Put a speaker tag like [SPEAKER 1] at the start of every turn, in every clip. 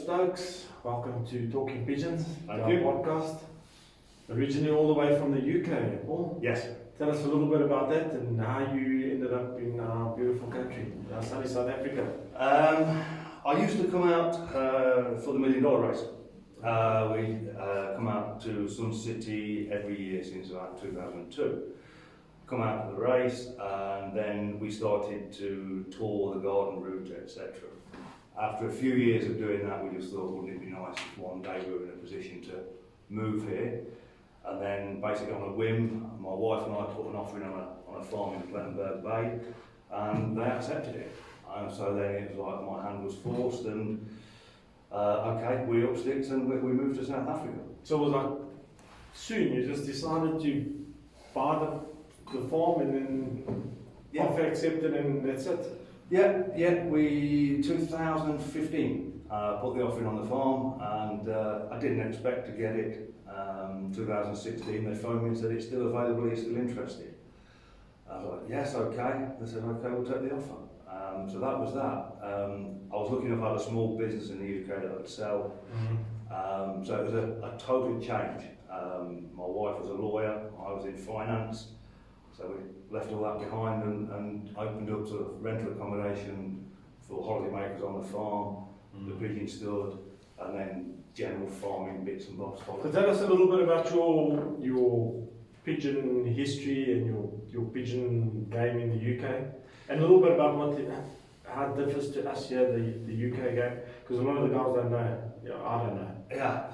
[SPEAKER 1] Stokes. Welcome to Talking Pigeons,
[SPEAKER 2] Thank
[SPEAKER 1] our
[SPEAKER 2] you.
[SPEAKER 1] podcast. Originally all the way from the UK, Paul.
[SPEAKER 2] Yes.
[SPEAKER 1] Tell us a little bit about that and how you ended up in our beautiful country, our sunny South Africa.
[SPEAKER 2] I used to come out for the $1 million race. We come out to Sun City every year since about 2002. Come out for the race, and then we started to tour the garden route, etc. After a few years of doing that, we just thought, wouldn't it be nice if one day we were in a position to move here? And then, basically on a whim, my wife and I put an offering on a farm in Plettenberg Bay, and they accepted it. And so then it was like my hand was forced, and okay, we up sticks and we moved to South Africa.
[SPEAKER 1] So it was like soon you just decided to buy the farm and then offer accepted and that's it?
[SPEAKER 2] Yeah, we 2015 put the offering on the farm, and I didn't expect to get it. 2016 they phoned me and said it's still available, are you still interested? I was like, yes, okay. They said, okay, we'll take the offer. So that was that. I was looking to have a small business in the UK that I would sell. So it was a total change. My wife was a lawyer, I was in finance. So we left all that behind and opened up sort of rental accommodation for holidaymakers on the farm, the pigeon stud, and then general farming bits and bobs.
[SPEAKER 1] So tell us a little bit about your pigeon history and your pigeon game in the UK, and a little bit about how it differs to us here, the UK game, because a lot of the guys don't know. I don't know.
[SPEAKER 2] Yeah,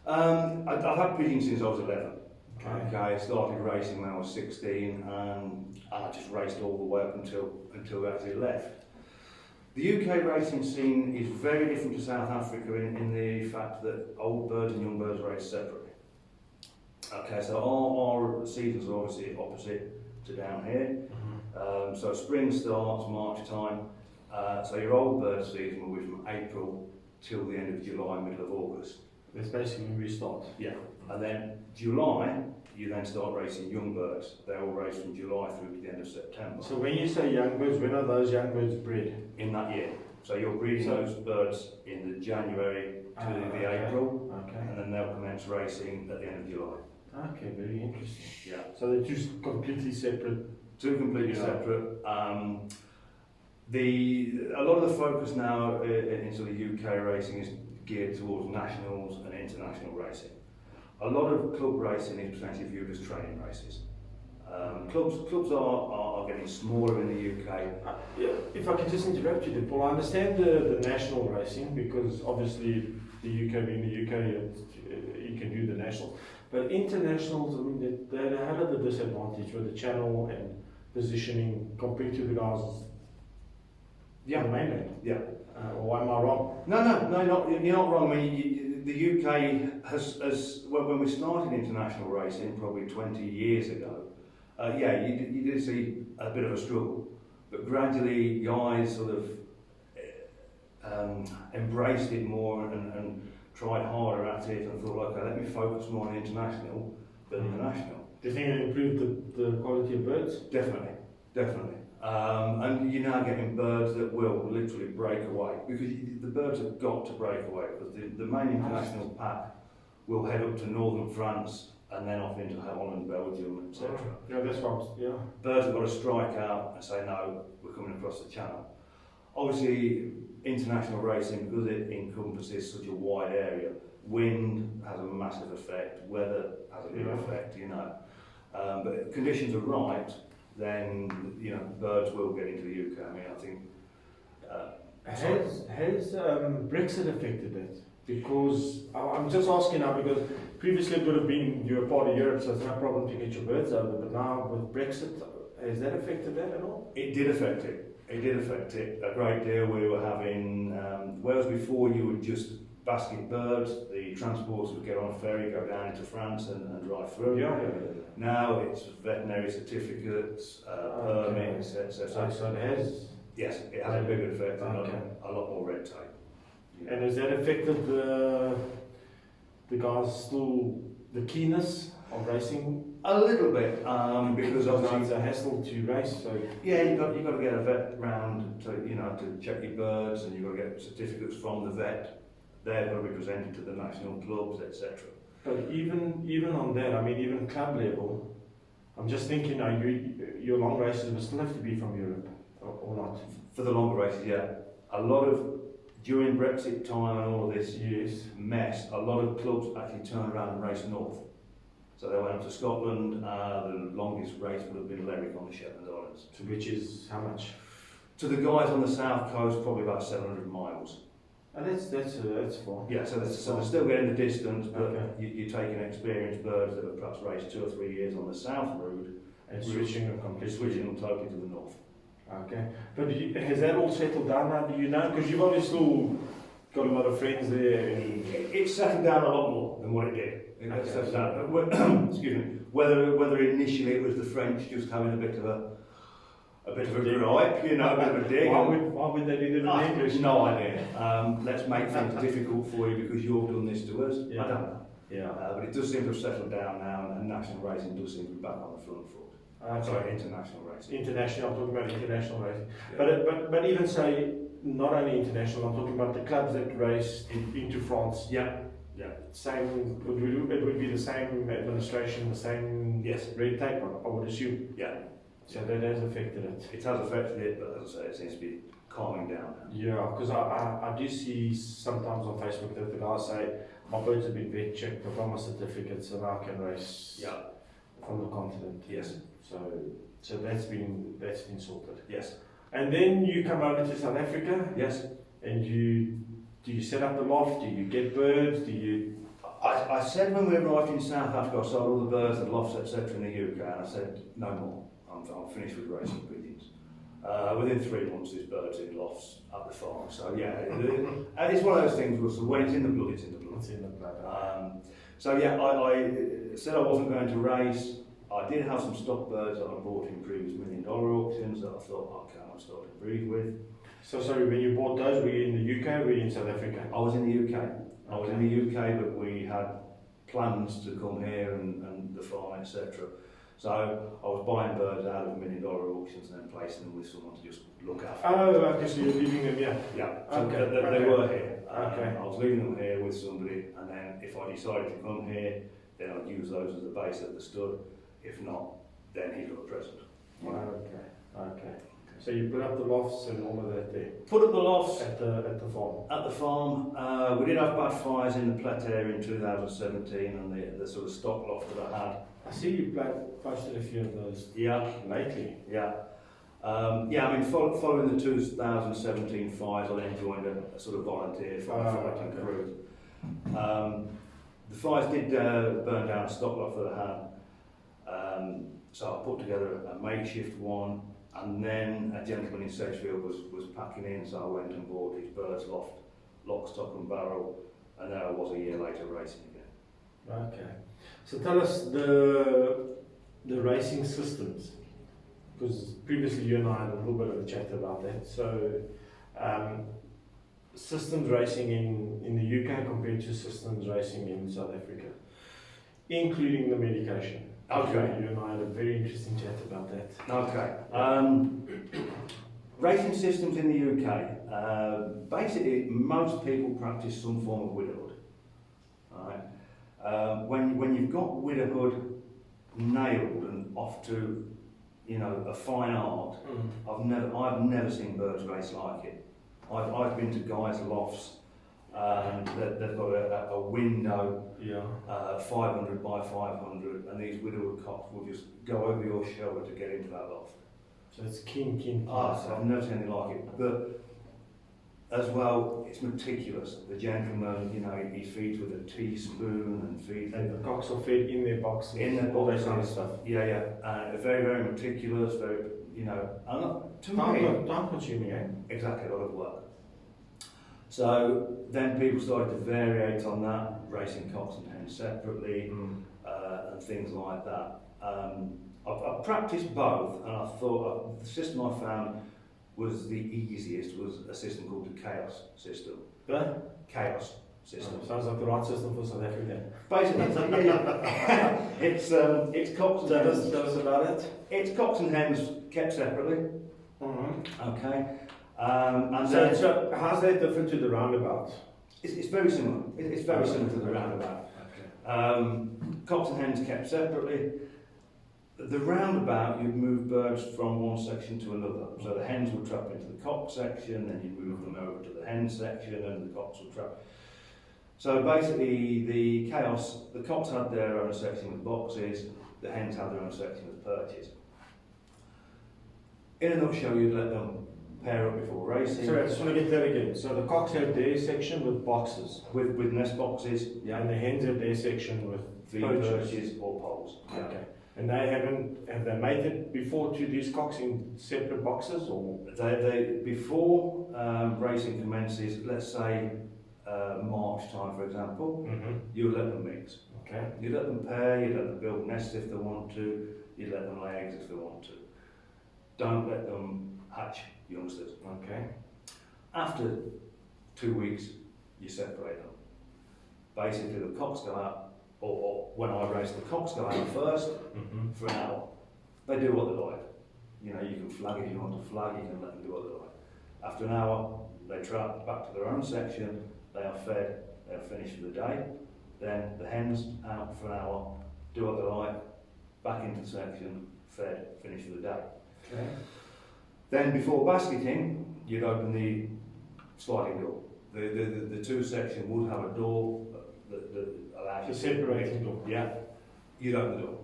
[SPEAKER 2] I've had pigeons since I was 11. Okay, I started racing when I was 16, and I just raced all the way up until we actually left. The UK racing scene is very different to South Africa in the fact that old birds and young birds race separately. Okay, so our seasons are obviously opposite to down here. So spring starts March time, so your old bird season will be from April till the end of July, middle of August.
[SPEAKER 1] That's basically when we start.
[SPEAKER 2] Yeah, and then July, you then start racing young birds. They all race from July through to the end of September.
[SPEAKER 1] So when you say young birds, when are those young birds bred?
[SPEAKER 2] In that year. So you're breeding those birds in the January to the April, and then they'll commence racing at the end of July.
[SPEAKER 1] Okay, very interesting.
[SPEAKER 2] Yeah.
[SPEAKER 1] So they're two completely separate.
[SPEAKER 2] Two completely separate. A lot of the focus now in sort of UK racing is geared towards nationals and international racing. A lot of club racing is potentially viewed as training races. Clubs are getting smaller in the UK.
[SPEAKER 1] If I can just interrupt you there, Paul, I understand the national racing because obviously the UK being the UK, you can do the nationals. But internationals, I mean, they had a disadvantage with the channel and positioning compared to the guys on the mainland.
[SPEAKER 2] Yeah.
[SPEAKER 1] Or am I wrong?
[SPEAKER 2] No, you're not wrong. I mean, the UK has when we started international racing probably 20 years ago, you did see a bit of a struggle, but gradually guys sort of embraced it more and tried harder at it and thought, okay, let me focus more on international than the national.
[SPEAKER 1] Do you think it improved the quality of birds?
[SPEAKER 2] Definitely. And you're now getting birds that will literally break away, because the birds have got to break away, because the main international pack will head up to northern France and then off into Holland, Belgium, etc.
[SPEAKER 1] Yeah, that's right. Yeah.
[SPEAKER 2] Birds have got to strike out and say, no, we're coming across the channel. Obviously, international racing, because it encompasses such a wide area, wind has a massive effect, weather has a big effect, but if conditions are right, then birds will get into the UK. I mean, I think.
[SPEAKER 1] Has Brexit affected it? Because I'm just asking now because previously it would have been you were part of Europe, so it's no problem to get your birds over. But now with Brexit, has that affected that at all?
[SPEAKER 2] It did affect it. It did affect it a great deal. We were having whereas before you would just basket birds, the transporters would get on a ferry, go down into France and drive through.
[SPEAKER 1] Yeah.
[SPEAKER 2] Now it's veterinary certificates, permits, etc.
[SPEAKER 1] So it has.
[SPEAKER 2] Yes, it has a bigger effect and a lot more red tape.
[SPEAKER 1] And has that affected the guys still the keenness of racing?
[SPEAKER 2] A little bit, because obviously
[SPEAKER 1] it's a hassle to race. So
[SPEAKER 2] yeah, you've got to get a vet round to to check your birds, and you've got to get certificates from the vet they're going to be presented to the national clubs, etc.
[SPEAKER 1] But even on that, I mean, even club level, I'm just thinking, your long races will still have to be from Europe, or not?
[SPEAKER 2] For the longer races, yeah. A lot of, during Brexit time and all of this mess, a lot of clubs actually turned around and raced north. So they went up to Scotland. The longest race would have been Lerwick on the Shetland Islands.
[SPEAKER 1] So which is how much?
[SPEAKER 2] To the guys on the south coast, probably about 700 miles.
[SPEAKER 1] And that's far.
[SPEAKER 2] Yeah, so they're still getting the distance, but
[SPEAKER 1] Okay.
[SPEAKER 2] you're taking experienced birds that have perhaps raced 2 or 3 years on the south route
[SPEAKER 1] And switching them completely.
[SPEAKER 2] switching them totally to the north.
[SPEAKER 1] Okay. But has that all settled down now, do you know? Because you've obviously still got a lot of friends there. And
[SPEAKER 2] It's settled down a lot more than what it did.
[SPEAKER 1] Okay.
[SPEAKER 2] It's settled down. Excuse me. Whether initially it was the French just having a bit of a gripe, you know, a bit of a dig.
[SPEAKER 1] Why would they do that in English?
[SPEAKER 2] No idea. Let's make things difficult for you because you've done this to us.
[SPEAKER 1] Yeah.
[SPEAKER 2] I don't know.
[SPEAKER 1] Yeah.
[SPEAKER 2] But it does seem to have settled down now, and national racing does seem to be back on the front foot.
[SPEAKER 1] Okay.
[SPEAKER 2] Sorry, international racing.
[SPEAKER 1] International, I'm talking about international racing.
[SPEAKER 2] Yeah.
[SPEAKER 1] But even say, not only international, I'm talking about the clubs that race into France.
[SPEAKER 2] Yeah. Yeah.
[SPEAKER 1] Same, it would be the same administration, the same
[SPEAKER 2] Yes.
[SPEAKER 1] red tape, I would assume.
[SPEAKER 2] Yeah.
[SPEAKER 1] So that has affected it.
[SPEAKER 2] It has affected it, but as I say, it seems to be calming down now.
[SPEAKER 1] Yeah, because I do see sometimes on Facebook that the guys say, my birds have been vet checked, I've got my certificates and I can race
[SPEAKER 2] Yeah.
[SPEAKER 1] from the continent.
[SPEAKER 2] Yes.
[SPEAKER 1] So that's been sorted.
[SPEAKER 2] Yes.
[SPEAKER 1] And then you come over to South Africa.
[SPEAKER 2] Yes.
[SPEAKER 1] And do you set up the loft? Do you get birds? Do you?
[SPEAKER 2] I said when we arrived in South Africa, I saw all the birds, the lofts, etc. in the UK, and I said, no more. I'm finished with racing pigeons. Within 3 months, there's birds in lofts at the farm. So yeah, and it's one of those things. Russell, when it's in the blood, it's in the blood.
[SPEAKER 1] It's in the blood.
[SPEAKER 2] So yeah, I said I wasn't going to race. I did have some stock birds that I bought in previous $1 million auctions that I thought, okay, I'll start to breed with.
[SPEAKER 1] So sorry, when you bought those, were you in the UK or were you in South Africa?
[SPEAKER 2] I was in the UK. I was in the UK, but we had plans to come here and the farm, etc. So I was buying birds out of $1 million auctions and then placing them with someone to just look after.
[SPEAKER 1] Oh, okay, so you're leaving them, yeah.
[SPEAKER 2] Yeah, so
[SPEAKER 1] Okay,
[SPEAKER 2] they were here.
[SPEAKER 1] Okay.
[SPEAKER 2] I was leaving them here with somebody, and then if I decided to come here, then I'd use those as the base at the stud. If not, then he'd got a present.
[SPEAKER 1] Okay. So you put up the lofts and all of that there?
[SPEAKER 2] Put up the lofts
[SPEAKER 1] at the farm?
[SPEAKER 2] At the farm. We did have bad fires in the Plet area in 2017, and the sort of stock loft that I had.
[SPEAKER 1] I see you posted a few of those lately.
[SPEAKER 2] Yeah. I mean, following the 2017 fires, I then joined a sort of volunteer firefighting crew. The fires did burn down a stock loft that I had. So I put together a makeshift one, and then a gentleman in Sedgefield was packing in, so I went and bought his bird's loft, lock, stock and barrel, and there I was a year later racing again.
[SPEAKER 1] Okay. So tell us the racing systems, because previously you and I had a little bit of a chat about that. So systems racing in the UK compared to systems racing in South Africa, including the medication.
[SPEAKER 2] Okay.
[SPEAKER 1] You and I had a very interesting chat about that.
[SPEAKER 2] Okay. Racing systems in the UK, basically most people practice some form of widowhood. Right? When you've got widowhood nailed and off to, a fine art, I've never seen birds race like it. I've been to guys' lofts and they've got a window, 500 by 500, and these widowhood cocks will just go over your shoulder to get into that loft.
[SPEAKER 1] So it's keen.
[SPEAKER 2] So I've never seen anything like it. But as well, it's meticulous. The gentleman, he feeds with a teaspoon and feeds.
[SPEAKER 1] And the cocks are fed in their boxes.
[SPEAKER 2] In their
[SPEAKER 1] all that
[SPEAKER 2] boxes.
[SPEAKER 1] kind of stuff.
[SPEAKER 2] Yeah. Very, very meticulous. Very, to me,
[SPEAKER 1] time consuming, eh?
[SPEAKER 2] exactly, a lot of work. So then people started to variate on that, racing cocks and hens separately, and things like that. I've practiced both, and I thought the system I found was the easiest was a system called the chaos system.
[SPEAKER 1] The
[SPEAKER 2] Chaos system.
[SPEAKER 1] Sounds like the right system for South Africa.
[SPEAKER 2] Basically, it's cocks and hens.
[SPEAKER 1] Tell us about it.
[SPEAKER 2] It's cocks and hens kept separately. Okay. And then,
[SPEAKER 1] So how's that different to the roundabout?
[SPEAKER 2] It's very similar. It's very similar to the roundabout. Cocks and hens kept separately. The roundabout, you'd move birds from one section to another. So the hens would trap into the cock section, then you'd move them over to the hen section, and the cocks would trap. So basically, the chaos, the cocks had their own section with boxes, the hens had their own section with perches. In a nutshell, you'd let them pair up before racing.
[SPEAKER 1] Sorry, I just want to get that again. So the cocks have their section with boxes.
[SPEAKER 2] With nest boxes,
[SPEAKER 1] And the hens have their section with
[SPEAKER 2] feed perches or poles. Yeah.
[SPEAKER 1] Okay. And have they mated before to these cocks in separate boxes, or?
[SPEAKER 2] They before racing commences, let's say March time, for example, you let them mix.
[SPEAKER 1] Okay.
[SPEAKER 2] You let them pair, you let them build nests if they want to, you let them lay eggs if they want to. Don't let them hatch youngsters.
[SPEAKER 1] Okay.
[SPEAKER 2] After 2 weeks, you separate them. Basically, the cocks go out, or when I race, the cocks go out first for an hour. They do what they like. You know, you can flag if you want to flag, you can let them do what they like. After an hour, they trap back to their own section, they are fed, they are finished for the day. Then the hens out for an hour, do what they like, back into the section, fed, finished for the day.
[SPEAKER 1] Okay.
[SPEAKER 2] Then before basketing, you'd open the sliding door. The two section would have a door that allows you
[SPEAKER 1] The separating door.
[SPEAKER 2] Yeah, you'd open the door.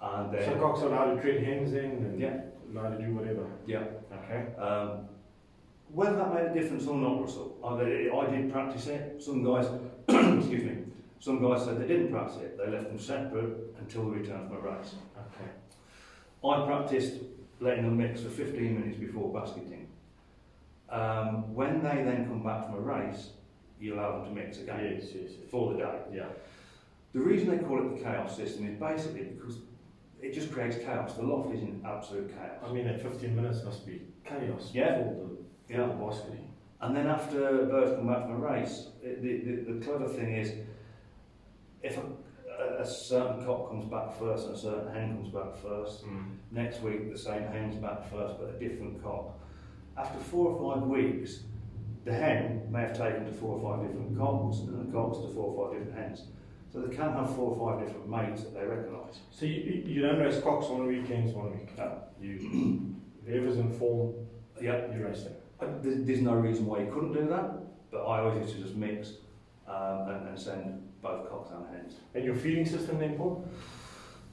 [SPEAKER 2] And then,
[SPEAKER 1] So cocks are allowed to treat hens in, and
[SPEAKER 2] yeah,
[SPEAKER 1] allowed to do whatever.
[SPEAKER 2] yeah.
[SPEAKER 1] Okay.
[SPEAKER 2] Whether that made a difference or not, Russell, I did practice it. Some guys, excuse me, some guys said they didn't practice it. They left them separate until the return from a race.
[SPEAKER 1] Okay.
[SPEAKER 2] I practiced letting them mix for 15 minutes before basketing. When they then come back from a race, you allow them to mix again for the day.
[SPEAKER 1] Yeah.
[SPEAKER 2] The reason they call it the chaos system is basically because it just creates chaos. The loft is in absolute chaos.
[SPEAKER 1] I mean, that 15 minutes must be chaos.
[SPEAKER 2] Yeah.
[SPEAKER 1] For the basketing.
[SPEAKER 2] And then after birds come back from a race, the clever thing is, if a certain cock comes back first and a certain hen comes back first, next week the same hen's back first but a different cock. After 4 or 5 weeks, the hen may have taken to 4 or 5 different cocks and the cocks to 4 or 5 different hens. So they can have 4 or 5 different mates that they recognise.
[SPEAKER 1] So you don't race cocks on weekends 1 week?
[SPEAKER 2] No.
[SPEAKER 1] You, whoever's in form,
[SPEAKER 2] Yep.
[SPEAKER 1] you race them.
[SPEAKER 2] There's no reason why you couldn't do that, but I always used to just mix and send both cocks and hens.
[SPEAKER 1] And your feeding system then, Paul?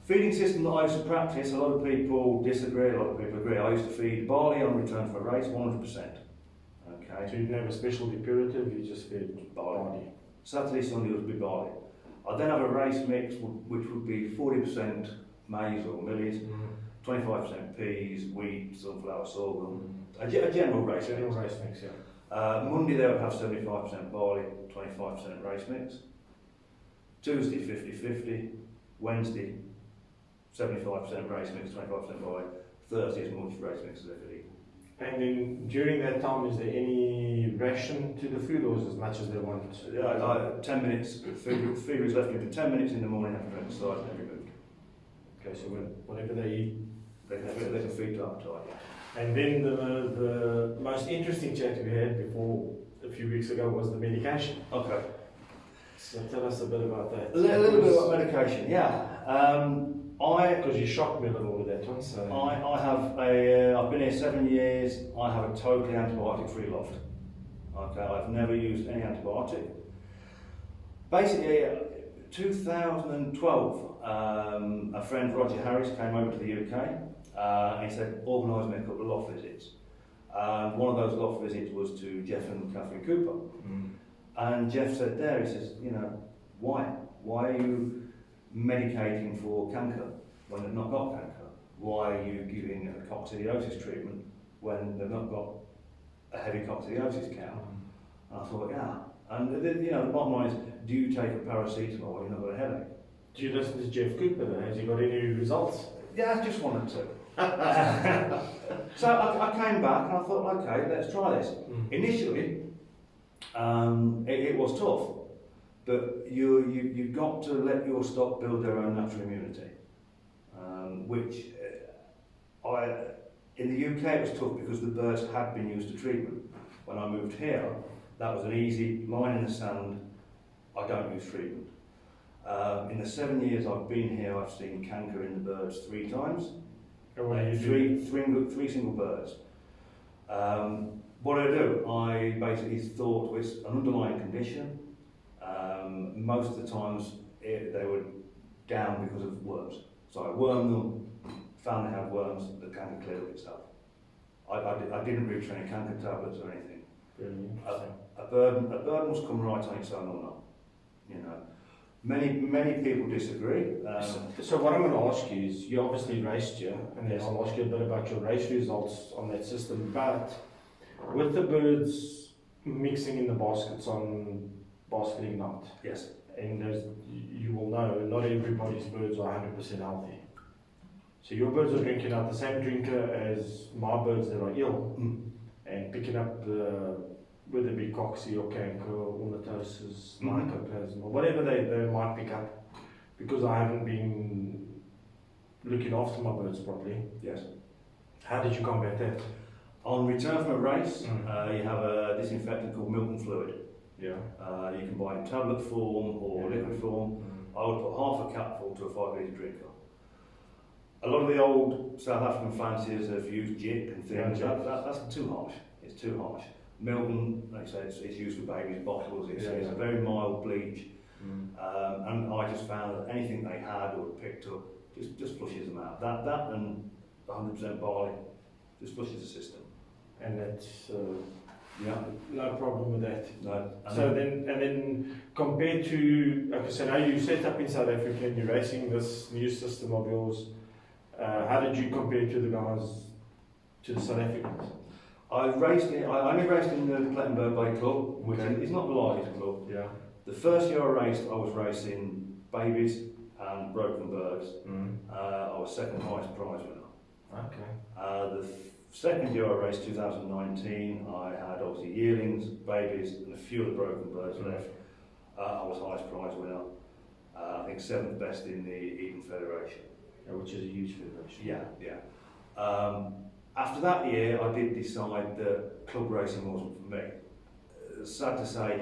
[SPEAKER 2] Feeding system that I used to practice, a lot of people disagree, a lot of people agree. I used to feed barley on return for a race, 100%. Okay.
[SPEAKER 1] So you didn't have a special depurative, you just fed barley.
[SPEAKER 2] Saturday, Sunday would be barley. I'd then have a race mix which would be 40% maize or millies, 25% peas, wheat, sunflower, sorghum, a general race mix.
[SPEAKER 1] General race mix, yeah.
[SPEAKER 2] Monday they would have 75% barley, 25% race mix. Tuesday 50-50, Wednesday 75% race mix, 25% barley. Thursday as much race mix as they could eat.
[SPEAKER 1] And then during that time, is there any ration to the food, or is it as much as they want?
[SPEAKER 2] 10 minutes, food is left in for 10 minutes in the morning after exercise and then removed.
[SPEAKER 1] Okay, so whatever they eat,
[SPEAKER 2] They can feed to appetite.
[SPEAKER 1] And then the most interesting chat we had before a few weeks ago was the medication.
[SPEAKER 2] Okay.
[SPEAKER 1] So tell us a bit about that.
[SPEAKER 2] A little bit about medication, yeah.
[SPEAKER 1] Because you shocked me a little with that one. So
[SPEAKER 2] I've been here 7 years. I have a totally antibiotic-free loft. Okay, I've never used any antibiotic. Basically, 2012, a friend, Roger Harris, came over to the UK. And he said, organise me a couple of loft visits. One of those loft visits was to Jeff and Catherine Cooper. And Jeff said there, he says, you know, why? Why are you medicating for canker when they've not got canker? Why are you giving a coccidiosis treatment when they've not got a heavy coccidiosis count? And I thought, yeah. And the bottom line is, do you take a paracetamol when you've not got a headache?
[SPEAKER 1] Do you listen to Jeff Cooper then? Has he got any results?
[SPEAKER 2] Yeah, I just wanted to. So I came back and I thought, okay, let's try this. Initially, it was tough, but you've got to let your stock build their own natural immunity, which in the UK it was tough because the birds had been used to treatment. When I moved here, That was an easy line in the sand. I don't use treatment. In the 7 years I've been here, I've seen canker in the birds 3 times.
[SPEAKER 1] And what do you do?
[SPEAKER 2] Three single birds. What do? I basically thought it's an underlying condition. Most of the times they were down because of worms. So I wormed them, found they had worms, the canker cleared up itself. I didn't reach for any canker tablets or anything.
[SPEAKER 1] Really interesting.
[SPEAKER 2] A bird must come right on its own or not. You know, many people disagree.
[SPEAKER 1] So what I'm going to ask you is, you obviously raced here, and then I'll ask you a bit about your race results on that system. But with the birds mixing in the baskets on basketing night,
[SPEAKER 2] Yes.
[SPEAKER 1] and you will know, not everybody's birds are 100% healthy. So your birds are drinking out the same drinker as my birds that are ill, and picking up whether it be cocci or canker or ornithosis, mycoplasma, or whatever they might pick up, because I haven't been looking after my birds properly.
[SPEAKER 2] Yes.
[SPEAKER 1] How did you combat that?
[SPEAKER 2] On return from a race, you have a disinfectant called milk and fluid.
[SPEAKER 1] Yeah.
[SPEAKER 2] You can buy it in tablet form or liquid form. I would put half a capful to a 5 litre drinker. A lot of the old South African fanciers have used jik and things. That's too harsh. It's too harsh. Milton, like I say, it's used for babies' bottles. It's a very mild bleach. And I just found that anything they had or picked up just flushes them out. That and 100% barley just flushes the system.
[SPEAKER 1] And that's no problem with that.
[SPEAKER 2] No.
[SPEAKER 1] So then compared to, okay, so now you set up in South Africa and you're racing this new system of yours. How did you compare to the guys, to the South Africans?
[SPEAKER 2] I only raced in the Plettenberg Bay Club, which is not the largest club.
[SPEAKER 1] Yeah.
[SPEAKER 2] The first year I raced, I was racing babies and broken birds. I was second highest prize winner.
[SPEAKER 1] Okay.
[SPEAKER 2] The second year I raced, 2019, I had obviously yearlings, babies, and a few of the broken birds left. I was highest prize winner. I think 7th best in the Eden Federation.
[SPEAKER 1] Yeah, which is a huge federation.
[SPEAKER 2] Yeah. After that year, I did decide that club racing wasn't for me. Sad to say,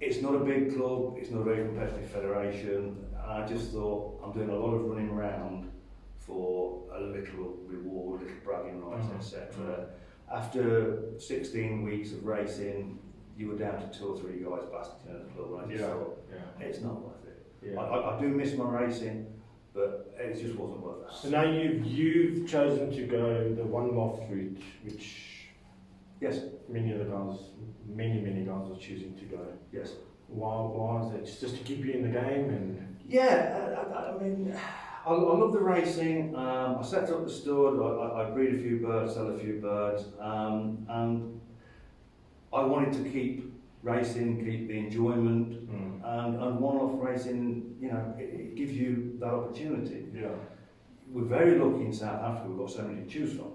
[SPEAKER 2] it's not a big club, it's not a very competitive federation. I just thought, I'm doing a lot of running around for a little reward, a little bragging rights, etc. After 16 weeks of racing, you were down to 2 or 3 guys basking in the club, and I just thought, it's not worth it.
[SPEAKER 1] Yeah.
[SPEAKER 2] I do miss my racing, but it just wasn't worth that.
[SPEAKER 1] So now you've chosen to go the one loft route, which many guys are choosing to go.
[SPEAKER 2] Yes.
[SPEAKER 1] Why is that? Just to keep you in the game and.
[SPEAKER 2] Yeah, I mean, I love the racing. I set up the stud. I breed a few birds, sell a few birds, and I wanted to keep racing, keep the enjoyment, and one-off racing, you know, it gives you that opportunity.
[SPEAKER 1] Yeah.
[SPEAKER 2] We're very lucky in South Africa, we've got so many to choose from.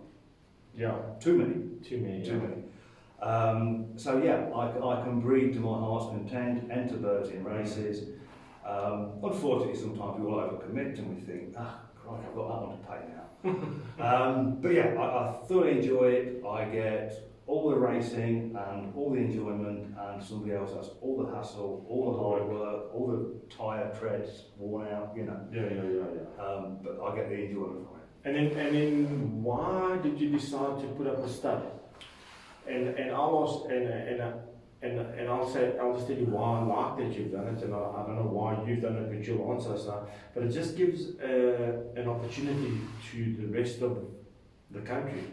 [SPEAKER 1] Yeah.
[SPEAKER 2] Too many. So yeah, I can breed to my heart's content, enter birds in races. Unfortunately, sometimes we all overcommit and we think, crikey, I've got that one to pay now. But yeah, I thoroughly enjoy it. I get all the racing and all the enjoyment, and somebody else has all the hassle, all the hard work, all the tyre treads worn out, you know.
[SPEAKER 1] Yeah.
[SPEAKER 2] But I get the enjoyment from it.
[SPEAKER 1] And then why did you decide to put up a stud? And I'll ask, and I'll just tell you why I like that you've done it, and I don't know why you've done it, but you'll answer us now. But it just gives an opportunity to the rest of the country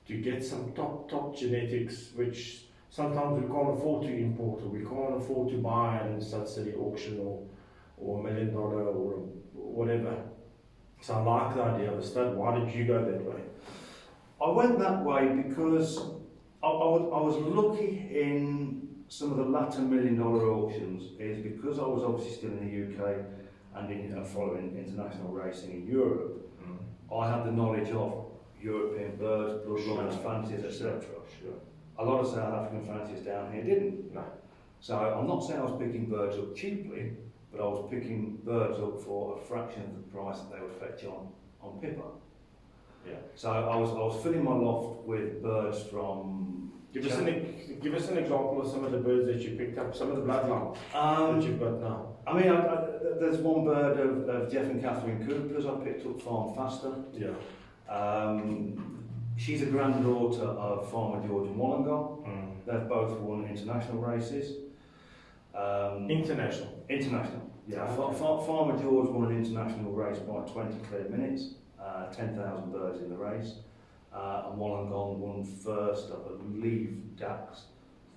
[SPEAKER 1] to get some top genetics, which sometimes we can't afford to import, or we can't afford to buy at a Stud City auction or $1 million or whatever. So I like the idea of a stud. Why did you go that way?
[SPEAKER 2] I went that way because I was lucky in some of the latter $1 million auctions, is because I was obviously still in the UK and following international racing in Europe. I had the knowledge of European birds, bloodlines, fancies, etc. A lot of South African fanciers down here didn't.
[SPEAKER 1] No.
[SPEAKER 2] So I'm not saying I was picking birds up cheaply, but I was picking birds up for a fraction of the price that they would fetch on Pippa.
[SPEAKER 1] Yeah.
[SPEAKER 2] So I was filling my loft with birds from.
[SPEAKER 1] Do Give us an example of some of the birds that you picked up, some of the bloodline that you've got now.
[SPEAKER 2] I mean, there's one bird of Jeff and Catherine Cooper's I picked up Farm Faster.
[SPEAKER 1] Yeah.
[SPEAKER 2] She's a granddaughter of Farmer George and Wollongong.
[SPEAKER 1] Mm.
[SPEAKER 2] They've both won international races.
[SPEAKER 1] International.
[SPEAKER 2] Yeah.
[SPEAKER 1] Okay.
[SPEAKER 2] Farmer George won an international race by 20 clear minutes, 10,000 birds in the race. And Wollongong won first, I believe, Dax,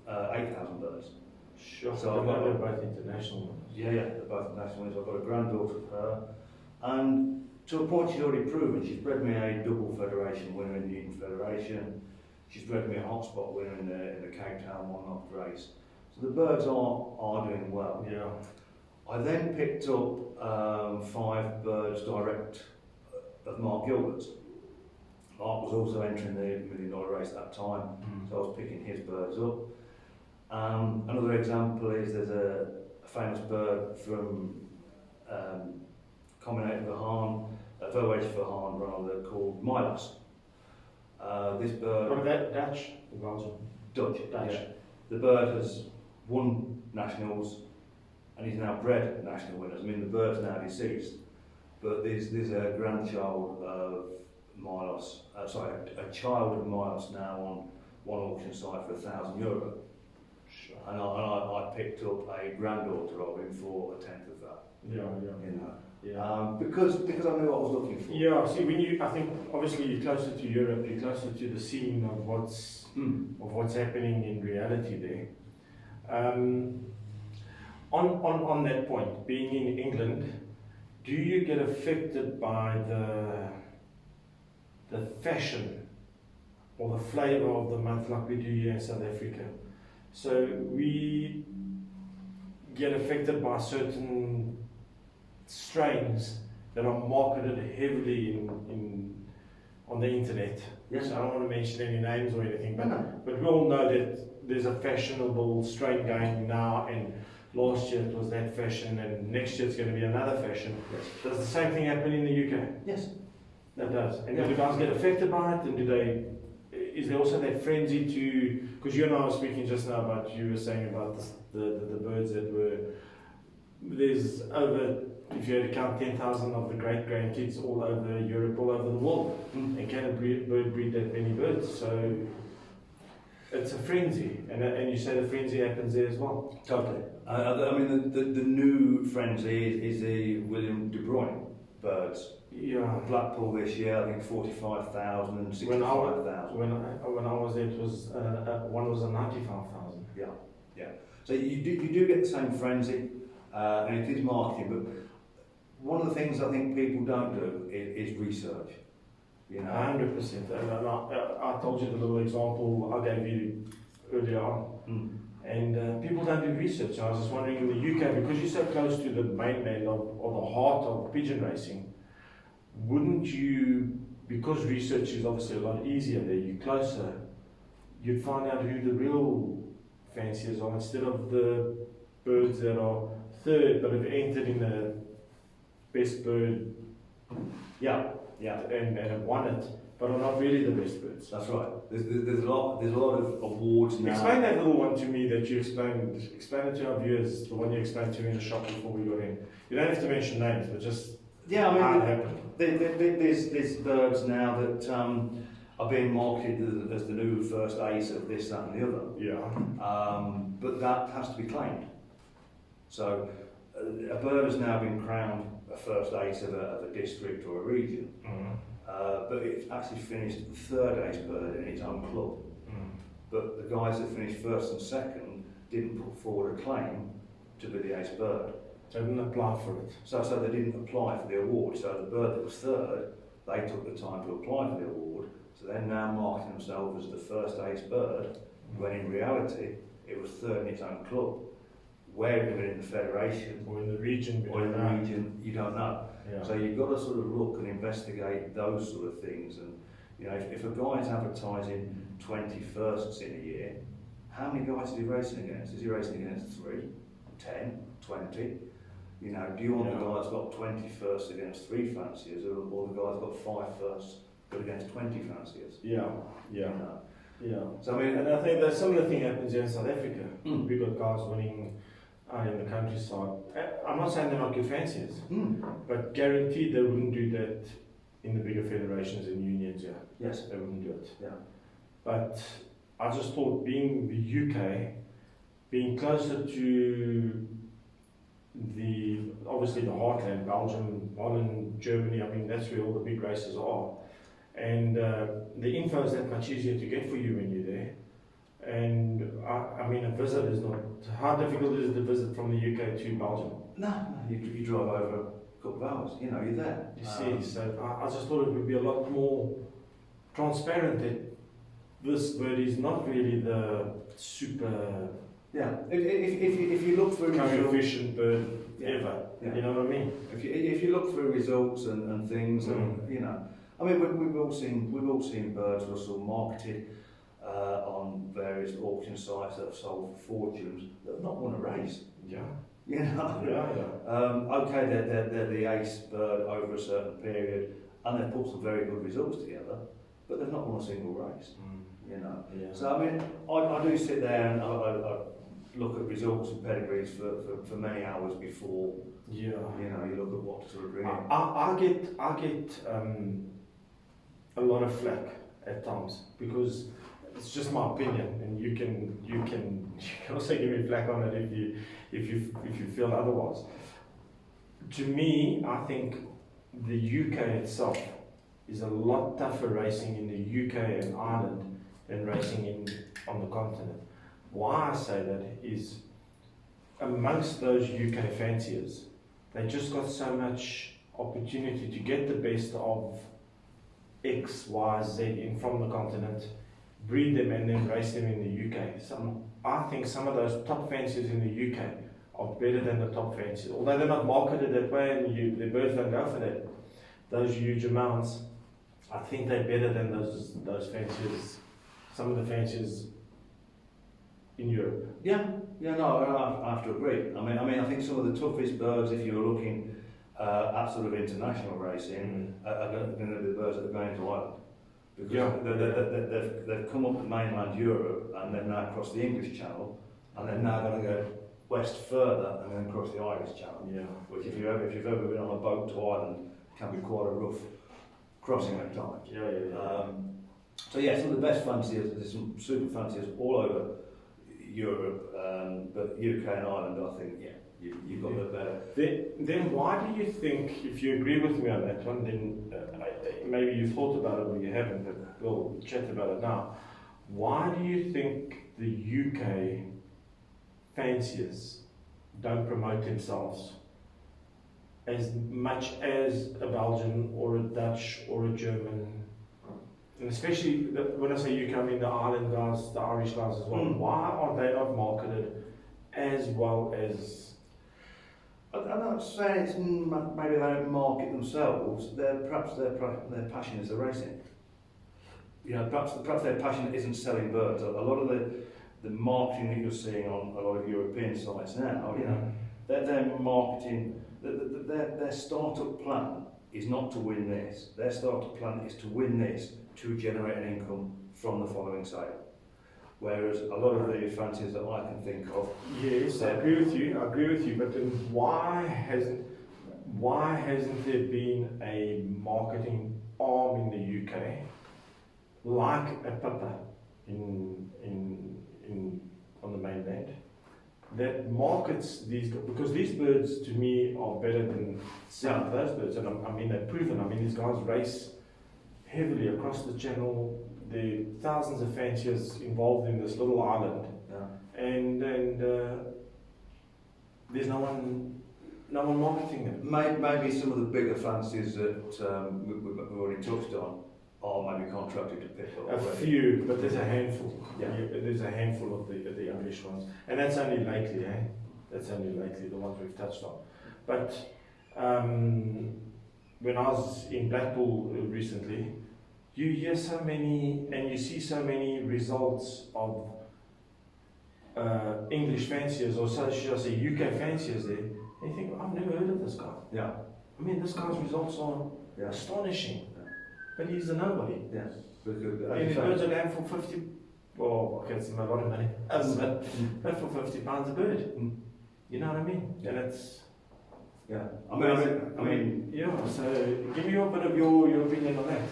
[SPEAKER 2] 8,000 birds.
[SPEAKER 1] Sure.
[SPEAKER 2] So
[SPEAKER 1] they're both international.
[SPEAKER 2] Yeah, they're both national winners. I've got a granddaughter of her. And to a point she's already proven. She's bred me a double federation winner in the Eden Federation. She's bred me a hotspot winner in the Cape Town one-off race. So the birds are doing well.
[SPEAKER 1] Yeah.
[SPEAKER 2] I then picked up 5 birds direct of Mark Gilbert's. Mark was also entering the $1 million race at that time, so I was picking his birds up. Another example is there's a famous bird from Combinate Vahan, a voyage Vahan rather, called Milos. This bird...
[SPEAKER 1] From that Dutch? Belgium?
[SPEAKER 2] Dutch.
[SPEAKER 1] Dutch.
[SPEAKER 2] Yeah. The bird has won nationals and he's now bred national winners. I mean, the bird's now deceased, but there's a grandchild of Milos, a child of Milos now on one auction site for €1,000.
[SPEAKER 1] Sure.
[SPEAKER 2] And I picked up a granddaughter of him for a tenth of that.
[SPEAKER 1] Yeah.
[SPEAKER 2] You know.
[SPEAKER 1] Yeah.
[SPEAKER 2] Because I knew what I was looking for.
[SPEAKER 1] Yeah, see, I think obviously you're closer to Europe, you're closer to the scene of what's happening in reality there. On that point, being in England, do you get affected by the fashion or the flavour of the month like we do here in South Africa? So we get affected by certain strains that are marketed heavily on the internet.
[SPEAKER 2] Yes.
[SPEAKER 1] So I don't want to mention any names or anything, but,
[SPEAKER 2] No.
[SPEAKER 1] but we all know that there's a fashionable strain going now, and last year it was that fashion, and next year it's going to be another fashion.
[SPEAKER 2] Yes.
[SPEAKER 1] Does the same thing happen in the UK?
[SPEAKER 2] Yes.
[SPEAKER 1] That does. And
[SPEAKER 2] Yeah.
[SPEAKER 1] do the guys get affected by it? And is there also that frenzy to, because you and I were speaking just now about, you were saying about the birds that were, there's over, if you had to count 10,000 of the great grandkids all over Europe, all over the world, and can a bird breed that many birds? So it's a frenzy, and you say the frenzy happens there as well.
[SPEAKER 2] Totally. I mean, the new frenzy is the William De Bruyne birds.
[SPEAKER 1] Yeah.
[SPEAKER 2] Blackpool this year, I think 45,000 and 65,000.
[SPEAKER 1] When I was there, it was one was a 95,000.
[SPEAKER 2] Yeah. So you do get the same frenzy, and it is marketing. But one of the things I think people don't do is research. You know,
[SPEAKER 1] 100%. I told you the little example I gave you earlier on. And people don't do research. I was just wondering, in the UK, because you're so close to the mainland or the heart of pigeon racing, wouldn't you, because research is obviously a lot easier there, you're closer, you'd find out who the real fanciers are instead of the birds that are third but have entered in the best bird and have won it, but are not really the best birds.
[SPEAKER 2] That's right. There's a lot of awards now.
[SPEAKER 1] Explain that little one to me that you explained. Explain it to our viewers. The one you explained to me in the shop before we got in. You don't have to mention names, but just how it happened.
[SPEAKER 2] There's birds now that are being marketed as the new first ace of this, that, and the other.
[SPEAKER 1] Yeah.
[SPEAKER 2] But that has to be claimed. So a bird has now been crowned a first ace of a district or a region. But it's actually finished third ace bird in its own club. But the guys that finished first and second didn't put forward a claim to be the ace bird.
[SPEAKER 1] They didn't apply for it.
[SPEAKER 2] So they didn't apply for the award. So the bird that was third, they took the time to apply for the award. So they're now marketing themselves as the first ace bird, when in reality it was third in its own club. Where it would in the federation
[SPEAKER 1] or in the region,
[SPEAKER 2] you don't know.
[SPEAKER 1] Yeah.
[SPEAKER 2] So you've got to sort of look and investigate those sort of things. And you know, if a guy's advertising 20 firsts in a year, how many guys is he racing against? Is he racing against 3, 10, 20? You know, do you want the guy that's got 20 firsts against 3 fanciers, or the guy that's got 5 firsts but against 20 fanciers?
[SPEAKER 1] Yeah.
[SPEAKER 2] You know?
[SPEAKER 1] Yeah.
[SPEAKER 2] So I mean,
[SPEAKER 1] And I think that similar thing happens here in South Africa.
[SPEAKER 2] Mm.
[SPEAKER 1] We've got guys winning out in the countryside. I'm not saying they're not good fanciers, but guaranteed they wouldn't do that in the bigger federations and unions. Yeah,
[SPEAKER 2] yes,
[SPEAKER 1] they wouldn't do it.
[SPEAKER 2] yeah,
[SPEAKER 1] But I just thought, being the UK, being closer to the obviously the heartland, Belgium, Holland, Germany. I mean, that's where all the big races are, and the info is that much easier to get for you when you're there. And I mean, a visit is not. How difficult is it to visit from the UK to Belgium?
[SPEAKER 2] no, you drive over a couple of hours. You know, you're there.
[SPEAKER 1] You see, so I just thought it would be a lot more transparent that this bird is not really the super
[SPEAKER 2] Yeah, if you look through results,
[SPEAKER 1] efficient bird ever.
[SPEAKER 2] yeah.
[SPEAKER 1] You know what I mean?
[SPEAKER 2] If you look through results and things, and you know, I mean, we've all seen birds Russell marketed on various auction sites that have sold for fortunes that have not won a race.
[SPEAKER 1] Yeah.
[SPEAKER 2] You know.
[SPEAKER 1] Yeah.
[SPEAKER 2] Okay, they're the ace bird over a certain period, and they've put some very good results together, but they've not won a single race. You know.
[SPEAKER 1] Yeah.
[SPEAKER 2] So I mean, I do sit there and I look at results and pedigrees for many hours before.
[SPEAKER 1] Yeah.
[SPEAKER 2] You know, you look at what to sort of bring in.
[SPEAKER 1] I get a lot of flack at times because it's just my opinion, and you can also give me flack on it if you feel otherwise. To me, I think the UK itself is a lot tougher racing in the UK and Ireland than racing on the continent. Why I say that is, amongst those UK fanciers, they just got so much opportunity to get the best of X, Y, Z in from the continent, breed them and then race them in the UK. I think some of those top fanciers in the UK are better than the top fanciers, although they're not marketed that way and the birds don't go for that, those huge amounts. I think they're better than those fanciers, some of the fanciers in Europe.
[SPEAKER 2] Yeah, no, I have to agree. I mean, I think some of the toughest birds, if you're looking at sort of international racing, are going to be the birds that are going to Ireland. Because they've come up to mainland Europe and they've now crossed the English Channel, and they're now going to go west further and then across the Irish Channel. Yeah. Which, if you've ever been on a boat to Ireland, can be quite a rough crossing at times. So yeah, some of the best fanciers, there's some super fanciers all over Europe, but UK and Ireland, I think, you've got the better.
[SPEAKER 1] Then why do you think, if you agree with me on that one, then maybe you've thought about it or you haven't, but we'll chat about it now. Why do you think the UK fanciers don't promote themselves as much as a Belgian or a Dutch or a German? And especially when I say UK, I mean the Ireland guys, the Irish guys as well. Why are they not marketed as well as?
[SPEAKER 2] I'm not saying it's maybe they don't market themselves. Perhaps their passion is the racing. You know, perhaps their passion isn't selling birds. A lot of the marketing that you're seeing on a lot of European sites now, you know, they're marketing. Their startup plan is not to win this. Their startup plan is to win this to generate an income from the following sale. Whereas a lot of the fanciers that I can think of,
[SPEAKER 1] yes, I agree with you. But then why hasn't there been a marketing arm in the UK like a Pippa on the mainland that markets these, because these birds to me are better than some of those birds, and I mean they've proven. I mean these guys race heavily across the channel. There are thousands of fanciers involved in this little island, and there's no one marketing them.
[SPEAKER 2] Maybe some of the bigger fanciers that we've already touched on are maybe contracted to pick up.
[SPEAKER 1] A few, but there's a handful. There's a handful of the English ones, and that's only lately, That's only lately, the ones we've touched on. But when I was in Blackpool recently, you hear so many and you see so many results of English fanciers, or so should I say UK fanciers there, and you think, I've never heard of this guy.
[SPEAKER 2] Yeah.
[SPEAKER 1] I mean, this guy's results are astonishing, but he's a nobody.
[SPEAKER 2] Yes.
[SPEAKER 1] I mean, the birds are land for Well, okay, it's a lot of money. But for £50 a bird,
[SPEAKER 2] Mm.
[SPEAKER 1] you know what I mean?
[SPEAKER 2] Yeah.
[SPEAKER 1] And it's
[SPEAKER 2] Yeah. I mean,
[SPEAKER 1] yeah. So give me a bit of your opinion on that.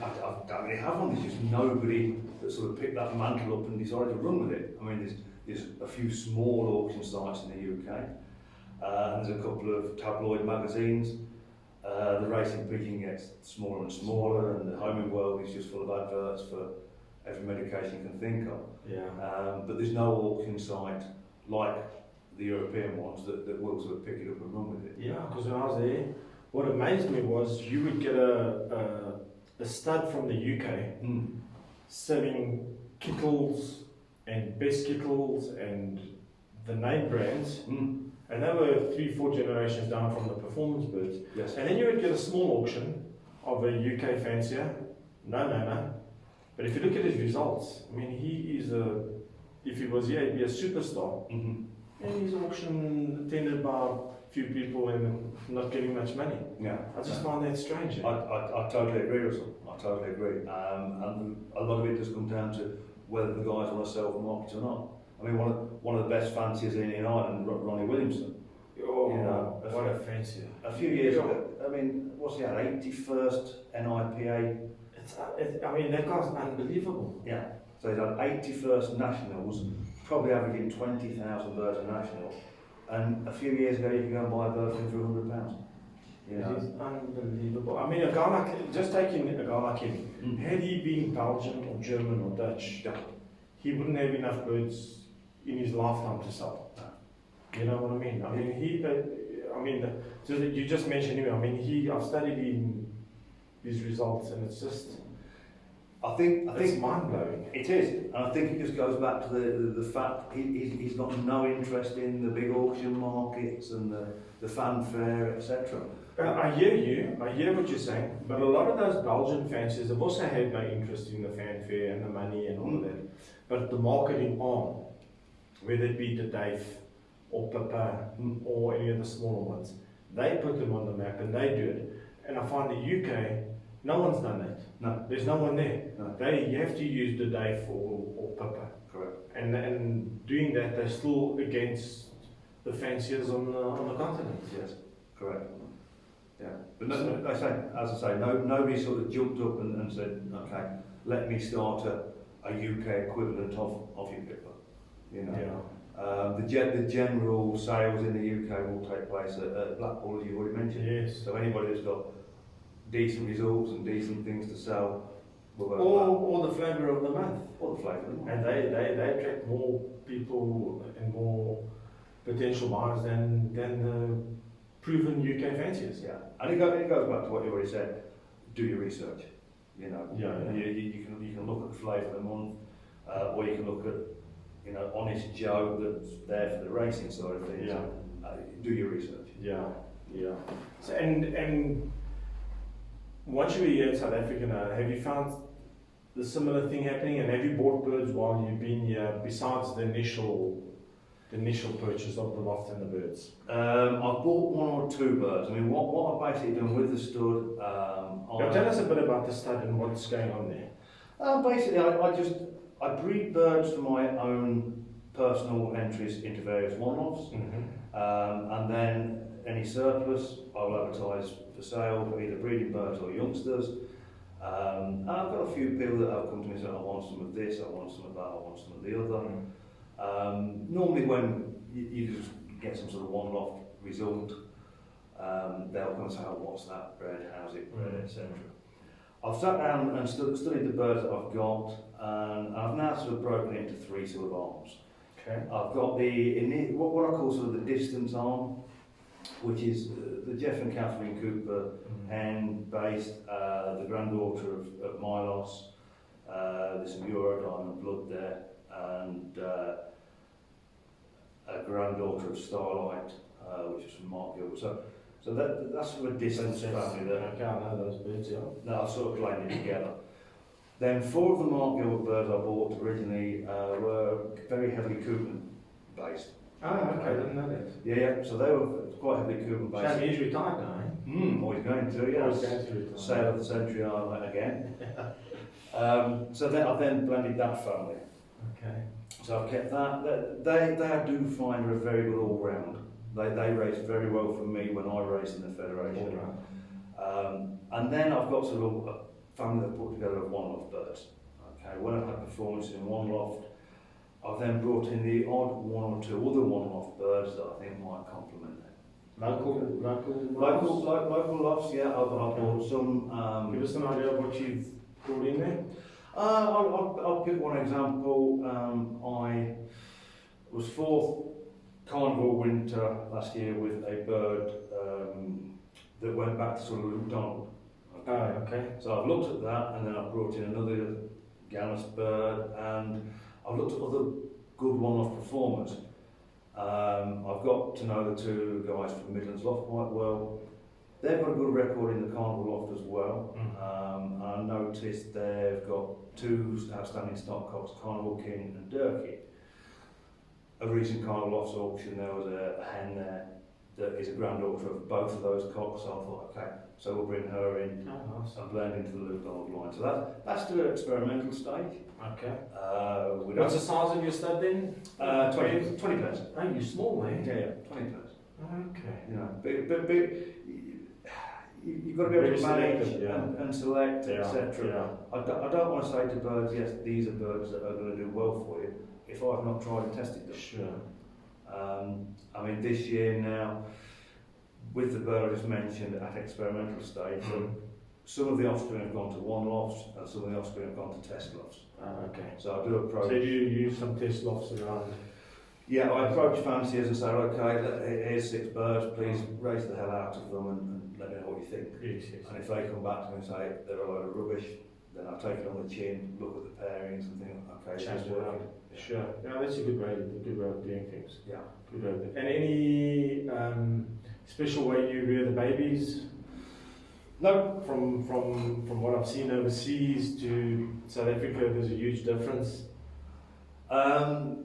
[SPEAKER 2] I don't really have one. There's just nobody that sort of picked that mantle up and decided to run with it. I mean, there's a few small auction sites in the UK, and there's a couple of tabloid magazines. The racing pigeon gets smaller and smaller, and the homing world is just full of adverts for every medication you can think of.
[SPEAKER 1] Yeah.
[SPEAKER 2] But there's no auction site like the European ones that will sort of pick it up and run with it.
[SPEAKER 1] Yeah, because when I was there, what amazed me was you would get a stud from the UK selling kittles and best kittles and the name brands, and they were 3-4 generations down from the performance birds.
[SPEAKER 2] Yes.
[SPEAKER 1] And then you would get a small auction of a UK fancier, no. But if you look at his results, I mean, he is if he was here, he'd be a superstar. And his auction attended by a few people and not getting much money.
[SPEAKER 2] Yeah.
[SPEAKER 1] I just find that strange.
[SPEAKER 2] I totally agree, Russell. I totally agree. And a lot of it does come down to whether the guys want to sell for market or not. I mean, one of the best fanciers in Ireland, Ronnie Williamson.
[SPEAKER 1] Oh,
[SPEAKER 2] you know,
[SPEAKER 1] what a fancier.
[SPEAKER 2] A few years ago, I mean, what's he had? 81st NIPA.
[SPEAKER 1] I mean, that guy's unbelievable.
[SPEAKER 2] Yeah. So he's had 81st nationals, probably averaging 20,000 birds a national. And a few years ago, you could go and buy a bird for him for £100. You know?
[SPEAKER 1] It is unbelievable. I mean, a guy like, just taking a guy like him, had he been Belgian or German or Dutch, he wouldn't have enough birds in his lifetime to sell. You know what I mean? I mean, so that you just mentioned him. I mean, I've studied his results, and it's just,
[SPEAKER 2] I think
[SPEAKER 1] it's mind blowing.
[SPEAKER 2] It is, and I think it just goes back to the fact he's got no interest in the big auction markets and the fanfare, etc.
[SPEAKER 1] I hear you. I hear what you're saying. But a lot of those Belgian fanciers have also had no interest in the fanfare and the money and all of that. But the marketing arm, whether it be the Dave or Papa or any of the smaller ones, they put them on the map and they do it. And I find the UK, no one's done that.
[SPEAKER 2] No.
[SPEAKER 1] There's no one there.
[SPEAKER 2] No.
[SPEAKER 1] You have to use the Dave or Papa.
[SPEAKER 2] Correct.
[SPEAKER 1] And doing that, they're still against the fanciers on the continent.
[SPEAKER 2] Yes, correct. Yeah, but no, as I say, nobody sort of jumped up and said, okay, let me start a UK equivalent of your pipper. You know.
[SPEAKER 1] Yeah.
[SPEAKER 2] The general sales in the UK will take place at Blackpool, as you've already mentioned.
[SPEAKER 1] Yes.
[SPEAKER 2] So anybody that's got decent results and decent things to sell will go
[SPEAKER 1] or the flavour of the month.
[SPEAKER 2] Or the flavour of the month.
[SPEAKER 1] And they attract more people and more potential buyers than the proven UK fanciers.
[SPEAKER 2] Yeah, and it goes back to what you already said. Do your research. You know,
[SPEAKER 1] Yeah.
[SPEAKER 2] You can look at the flavour of the month, or you can look at Honest Joe that's there for the racing side of things.
[SPEAKER 1] Yeah.
[SPEAKER 2] Do your research.
[SPEAKER 1] Yeah. So and once you were here in South Africa now, have you found the similar thing happening? And have you bought birds while you've been here, besides the initial purchase of the loft and the birds?
[SPEAKER 2] I've bought 1 or 2 birds. I mean, what I've basically done with the stud.
[SPEAKER 1] Tell us a bit about the stud and what's going on there.
[SPEAKER 2] Basically, I breed birds for my own personal entries into various one-offs, and then any surplus I will advertise for sale for either breeding birds or youngsters. And I've got a few people that have come to me and said, I want some of this, I want some of that, I want some of the other. Normally when you just get some sort of one-off result, they'll come and say, oh, what's that bred, how's it bred, etc. I've sat down and studied the birds that I've got, and I've now sort of broken it into 3 sort of arms.
[SPEAKER 1] Okay.
[SPEAKER 2] I've got what I call sort of the distance arm, which is the Jeff and Catherine Cooper hen based, the granddaughter of Milos. There's some Eurodiamond blood there, and a granddaughter of Starlight, which is from Mark Gilbert. So that's sort of a distance family there.
[SPEAKER 1] Okay, I know those birds, yeah.
[SPEAKER 2] That I've sort of blended together. Then 4 of the Mark Gilbert birds I bought originally were very heavily Cooper based.
[SPEAKER 1] Oh, okay, I didn't know that.
[SPEAKER 2] Yeah, so they were quite heavily Cooper based.
[SPEAKER 1] Shame he's retired now, eh?
[SPEAKER 2] Always going to, yeah.
[SPEAKER 1] Always going to retire.
[SPEAKER 2] Sale of the century again. So then I've then blended that family.
[SPEAKER 1] Okay.
[SPEAKER 2] So I've kept that. They do find her a very good all round. They race very well for me when I race in the federation. And then I've got sort of a family that put together of one-off birds. Okay, when I've had performance in one loft, I've then brought in the odd one or two other one-off birds that I think might complement them. Local lofts, yeah. I've brought some.
[SPEAKER 1] Give us an idea of what you've brought in there.
[SPEAKER 2] I'll pick one example. I was fourth carnival winter last year with a bird that went back to sort of Luke Donald.
[SPEAKER 1] Okay.
[SPEAKER 2] So I've looked at that, and then I've brought in another Gallus bird, and I've looked at other good one-off performers. I've got to know the two guys from Midlands Loft quite well. They've got a good record in the Carnival Loft as well. And I noticed they've got two outstanding stock cocks, Carnival King and Durkee. A recent Carnival Lofts auction, there was a hen there that is a granddaughter of both of those cocks. So I thought, okay, so we'll bring her in and blend into the Luke Donald line. So that's still an experimental stage.
[SPEAKER 1] Okay.
[SPEAKER 2] What's
[SPEAKER 1] the size of your stud then?
[SPEAKER 2] 20 pairs.
[SPEAKER 1] Oh, you're small, eh?
[SPEAKER 2] Yeah, 20 pairs.
[SPEAKER 1] Okay.
[SPEAKER 2] You know, but you've got to be able to manage and select, etc. I don't want to say to birds, yes, these are birds that are going to do well for you, if I've not tried and tested them.
[SPEAKER 1] Sure.
[SPEAKER 2] I mean, this year now, with the bird I just mentioned at experimental stage, some of the offspring have gone to one lofts and some of the offspring have gone to test lofts.
[SPEAKER 1] Okay.
[SPEAKER 2] So I do approach.
[SPEAKER 1] So do you use some test lofts around?
[SPEAKER 2] Yeah, I approach fanciers and say, okay, here's 6 birds, please raise the hell out of them and let me know what you think.
[SPEAKER 1] Yes.
[SPEAKER 2] And if they come back to me and say they're a load of rubbish, then I'll take it on the chin, look at the pairings and think, okay,
[SPEAKER 1] Change
[SPEAKER 2] this is
[SPEAKER 1] it
[SPEAKER 2] working.
[SPEAKER 1] up. Sure. Yeah, that's a good way of doing things.
[SPEAKER 2] Yeah.
[SPEAKER 1] Good way of, and any special way you rear the babies?
[SPEAKER 2] No.
[SPEAKER 1] From what I've seen overseas to South Africa, there's a huge difference.
[SPEAKER 2] No,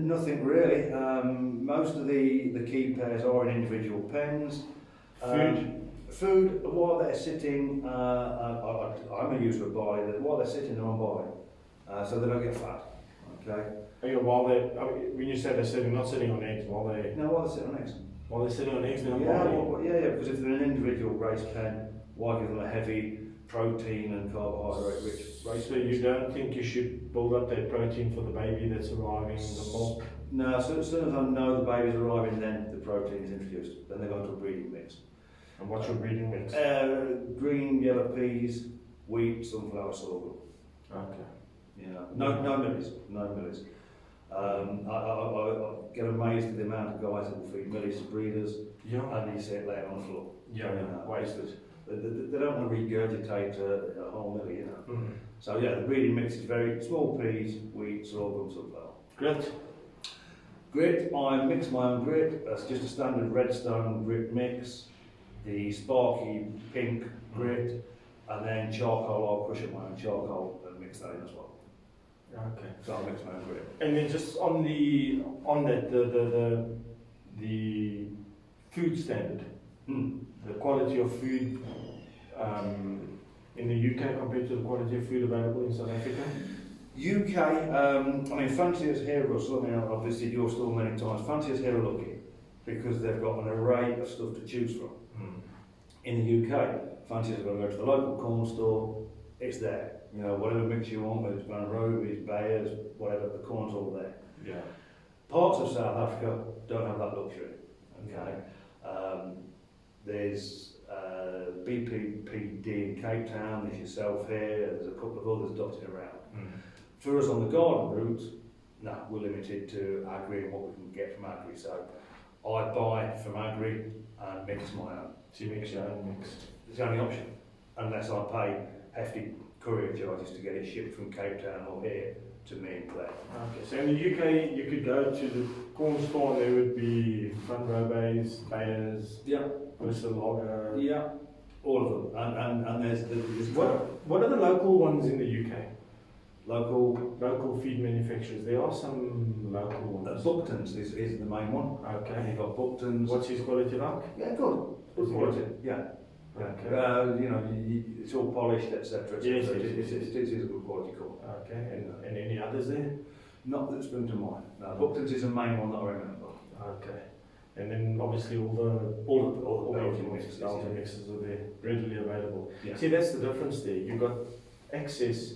[SPEAKER 2] nothing really. Most of the key pairs are in individual pens. Food, while they're sitting, I'm a user of barley, that while they're sitting they're on barley, so they don't get fat. Okay.
[SPEAKER 1] While they, when you say they're sitting, not sitting on eggs, while they're
[SPEAKER 2] sitting on eggs.
[SPEAKER 1] While they're sitting on eggs, they're on
[SPEAKER 2] Yeah,
[SPEAKER 1] barley.
[SPEAKER 2] yeah, because if they're an individual race pen, why give them a heavy protein and carbohydrate rich race?
[SPEAKER 1] So you don't think you should build up that protein for the baby that's arriving, the milk?
[SPEAKER 2] No, so as soon as I know the baby's arriving, then the protein is introduced. Then they go into a breeding mix.
[SPEAKER 1] And what's your breeding mix?
[SPEAKER 2] Green, yellow peas, wheat, sunflower, sorghum.
[SPEAKER 1] Okay.
[SPEAKER 2] Yeah. No millies. I get amazed at the amount of guys that will feed millies to breeders, and you see it laying on the floor.
[SPEAKER 1] Wasted.
[SPEAKER 2] They don't want to regurgitate a whole millie, you know. So yeah, the breeding mix is very small peas, wheat, sorghum, sunflower. Grit, I mix my own grit. That's just a standard redstone grit mix. The sparky pink grit, and then charcoal. I'll crush up my own charcoal and mix that in as well.
[SPEAKER 1] Okay.
[SPEAKER 2] So I'll mix my own grit.
[SPEAKER 1] And then just on that the food standard, the quality of food in the UK compared to the quality of food available in South Africa.
[SPEAKER 2] UK, I mean, fanciers here, Russell, I mean, I've visited your store many times. Fanciers here are lucky because they've got an array of stuff to choose from. In the UK, fanciers are going to go to the local corn store, it's there. You know, whatever mix you want, whether it's Van Robies, Bayers, whatever, the corn's all there.
[SPEAKER 1] Yeah.
[SPEAKER 2] Parts of South Africa don't have that luxury. Okay. There's BPPD in Cape Town, there's yourself here, there's a couple of others dotted around. For us on the garden route, no, we're limited to agri and what we can get from agri. So I buy from agri and mix my own.
[SPEAKER 1] So you mix your own mix.
[SPEAKER 2] It's the only option, unless I pay hefty courier charges to get it shipped from Cape Town or here to me in Clare.
[SPEAKER 1] Okay, so in the UK you could go to the corn store and there would be Van Robies, Bayers, Lager.
[SPEAKER 2] Yeah, all of them. And there's
[SPEAKER 1] what are the local ones in the UK?
[SPEAKER 2] Local
[SPEAKER 1] feed manufacturers. There are some local ones.
[SPEAKER 2] Buckton's is the main one.
[SPEAKER 1] Okay.
[SPEAKER 2] You've got Buckton's.
[SPEAKER 1] What's his quality like?
[SPEAKER 2] Yeah, good. Good quality. Yeah.
[SPEAKER 1] Okay.
[SPEAKER 2] You know, it's all polished, etc.
[SPEAKER 1] Yes,
[SPEAKER 2] It is a good quality car.
[SPEAKER 1] Okay. And any others there?
[SPEAKER 2] Not that sprung to mind. No, Buckton's is the main one that I remember.
[SPEAKER 1] Okay. And then obviously all the
[SPEAKER 2] Belgian mixes,
[SPEAKER 1] Belgian mixes are there, readily available.
[SPEAKER 2] Yeah.
[SPEAKER 1] See, that's the difference there. You've got access,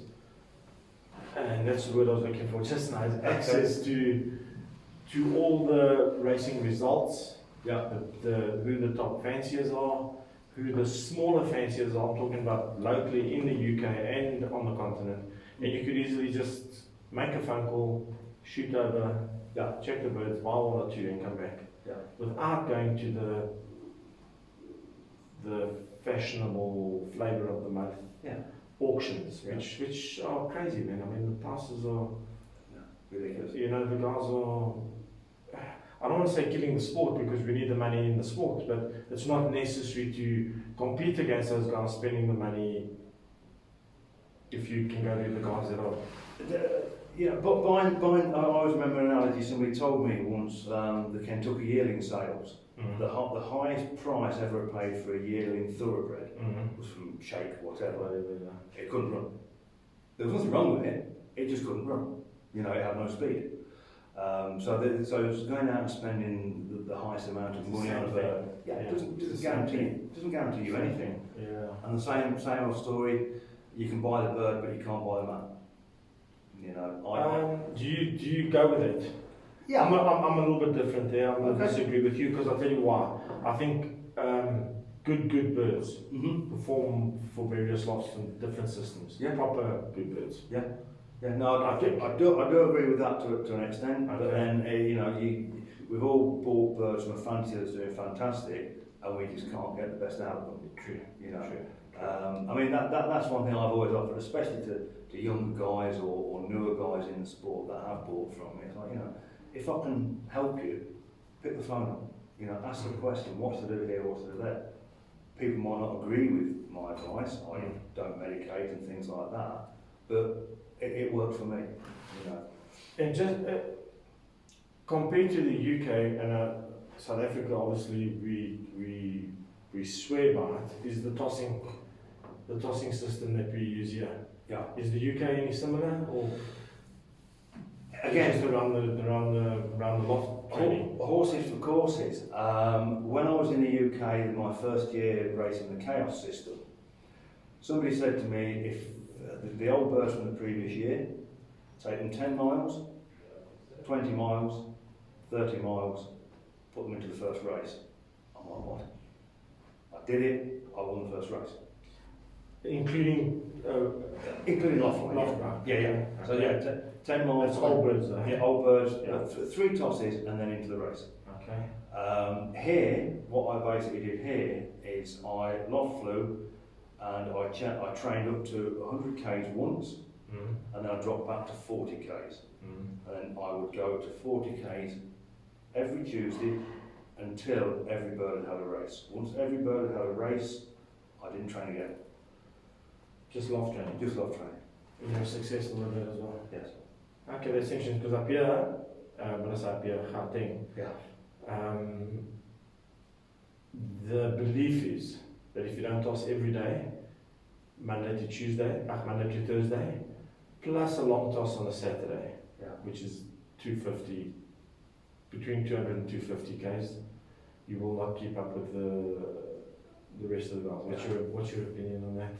[SPEAKER 1] and that's the word I was looking for just now, is access to all the racing results,
[SPEAKER 2] Yeah.
[SPEAKER 1] who the top fanciers are, who the smaller fanciers are. I'm talking about locally in the UK and on the continent. And you could easily just make a phone call, shoot over, check the birds, buy one or two and come back.
[SPEAKER 2] Yeah.
[SPEAKER 1] Without going to the fashionable flavour of the month auctions, which are crazy, man. I mean, the prices are
[SPEAKER 2] Ridiculous.
[SPEAKER 1] You know, the guys are. I don't want to say killing the sport because we need the money in the sport, but it's not necessary to compete against those guys spending the money if you can go to the guys that are.
[SPEAKER 2] Yeah, but buying, I always remember an analogy somebody told me once, the Kentucky yearling sales.
[SPEAKER 1] Mm-hmm.
[SPEAKER 2] The highest price ever paid for a yearling thoroughbred
[SPEAKER 1] Mm-hmm.
[SPEAKER 2] was from Shake, whatever. It couldn't run. There was nothing wrong with it, it just couldn't run. You know, it had no speed. So it was going out and spending the highest amount of money on a bird. It doesn't guarantee you anything.
[SPEAKER 1] Yeah.
[SPEAKER 2] And the same old story, you can buy the bird but you can't buy the man. You know,
[SPEAKER 1] Do you go with it?
[SPEAKER 2] yeah.
[SPEAKER 1] I'm a little bit different there. I
[SPEAKER 2] Okay.
[SPEAKER 1] disagree with you because I'll tell you why. I think good birds
[SPEAKER 2] Mm-hmm.
[SPEAKER 1] perform for various lots and different systems.
[SPEAKER 2] Yeah.
[SPEAKER 1] Proper good birds.
[SPEAKER 2] Yeah, no, I do agree with that to an extent. But
[SPEAKER 1] Okay.
[SPEAKER 2] then you know, we've all bought birds from a fancy that's doing fantastic, and we just can't get the best out of them.
[SPEAKER 1] True.
[SPEAKER 2] You know.
[SPEAKER 1] True.
[SPEAKER 2] I mean that's one thing I've always offered, especially to younger guys or newer guys in the sport that have bought from me. It's like, you know, if I can help you, pick the phone up. You know, ask the question, what's to do here, what's to do there. People might not agree with my advice, I don't medicate and things like that, but it worked for me. You know.
[SPEAKER 1] And just compared to the UK and South Africa, obviously we swear by it. Is the tossing system that we use here?
[SPEAKER 2] Yeah.
[SPEAKER 1] Is the UK any similar, or
[SPEAKER 2] Again,
[SPEAKER 1] just around the loft training?
[SPEAKER 2] Horses for courses. When I was in the UK in my first year racing the Chaos system, somebody said to me, if the old birds from the previous year, take them 10 miles, 20 miles, 30 miles, put them into the first race. I'm like, what? I did it, I won the first race.
[SPEAKER 1] Including
[SPEAKER 2] loft line. Yeah. So yeah, 10 miles.
[SPEAKER 1] That's old birds though.
[SPEAKER 2] Yeah, old birds.
[SPEAKER 1] Yeah.
[SPEAKER 2] 3 tosses and then into the race.
[SPEAKER 1] Okay.
[SPEAKER 2] Here, what I basically did here is I loft flew and I trained up to 100 k's once, and then I dropped back to 40 k's, and then I would go to 40 k's every Tuesday until every bird had a race. Once every bird had a race, I didn't train again.
[SPEAKER 1] Just loft training.
[SPEAKER 2] Just loft training.
[SPEAKER 1] And you were successful with it as well.
[SPEAKER 2] Yes.
[SPEAKER 1] Okay, that's interesting because up here, when I say up here, Gauteng,
[SPEAKER 2] Yeah.
[SPEAKER 1] the belief is that if you don't toss every day, Monday to Tuesday, Monday to Thursday, plus a long toss on a Saturday, which is 250, between 200 and 250 k's, you will not keep up with the rest of the guys. What's your opinion on that?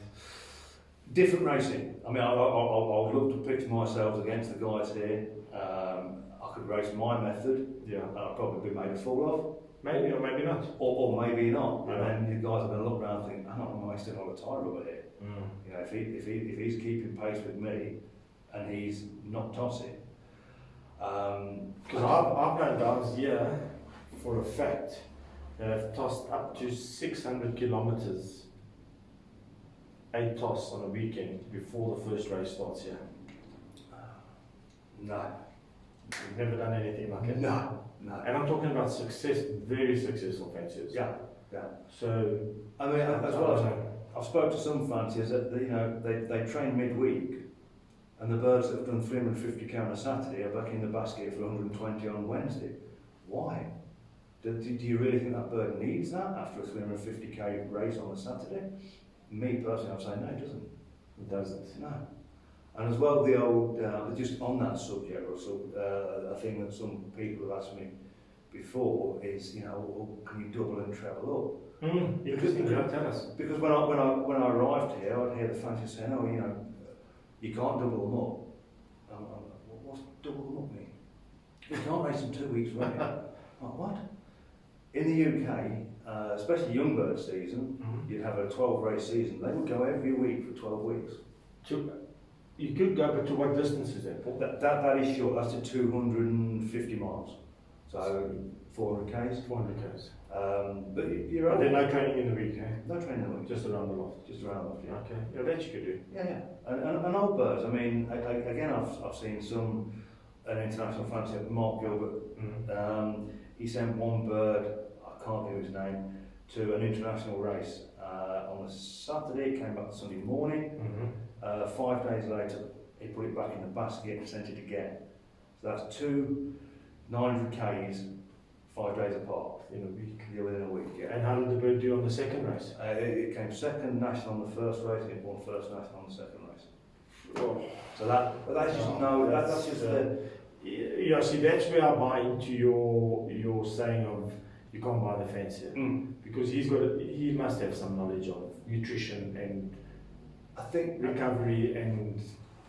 [SPEAKER 2] Different racing. I mean, I would love to pitch myself against the guys here. I could race my method, and I'd probably be made a fool of.
[SPEAKER 1] Maybe or maybe not.
[SPEAKER 2] Or maybe not. And then you guys are going to look around and think, am I wasting all the time over here? You know, if he's keeping pace with me and he's not tossing.
[SPEAKER 1] Because I've known guys here for a fact that have tossed up to 600 kilometers, 8 toss on a weekend before the first race starts here.
[SPEAKER 2] No.
[SPEAKER 1] You've never done anything like it?
[SPEAKER 2] No.
[SPEAKER 1] And I'm talking about success, very successful fanciers.
[SPEAKER 2] Yeah.
[SPEAKER 1] So,
[SPEAKER 2] I mean, as well as I've spoke to some fanciers that you know they train midweek, and the birds that have done 350 k on a Saturday are back in the basket for 120 on Wednesday. Why? Do you really think that bird needs that after a 350k race on a Saturday? Me personally, I'd say no, it doesn't.
[SPEAKER 1] It doesn't.
[SPEAKER 2] No. And as well, the old, just on that subject, Russell, a thing that some people have asked me before is, well, can you double and treble up?
[SPEAKER 1] Interesting, tell us.
[SPEAKER 2] Because when I arrived here, I'd hear the fans just saying, oh, you can't double them up. I'm like, what's double them up mean? You can't race them 2 weeks running. Like, what? In the UK, especially young bird season, you'd have a 12 race season. They would go every week for 12 weeks.
[SPEAKER 1] You could go, but to what distance is that?
[SPEAKER 2] That is short. That's to 250 miles. So 400 k's.
[SPEAKER 1] 400 k's.
[SPEAKER 2] But you're
[SPEAKER 1] But there's no training in the week, eh?
[SPEAKER 2] No training in the week.
[SPEAKER 1] Just around the loft.
[SPEAKER 2] Just around the loft, yeah.
[SPEAKER 1] Okay. Yeah, that you could do.
[SPEAKER 2] Yeah. And old birds. I mean, again, I've seen an international fancy, Mark Gilbert. He sent one bird, I can't give his name, to an international race on a Saturday. It came back Sunday morning. 5 days later, he put it back in the basket and sent it again. So that's 2 900 k's, 5 days apart.
[SPEAKER 1] In a week.
[SPEAKER 2] Yeah, within a week, yeah.
[SPEAKER 1] And how did the bird do on the second race?
[SPEAKER 2] It came second national on the first race and it won first national on the second race.
[SPEAKER 1] Oh.
[SPEAKER 2] So that's just the...
[SPEAKER 1] Yeah, see, that's where I buy into your saying of you can't buy the fence here. Because he must have some knowledge of nutrition and
[SPEAKER 2] I think
[SPEAKER 1] recovery, and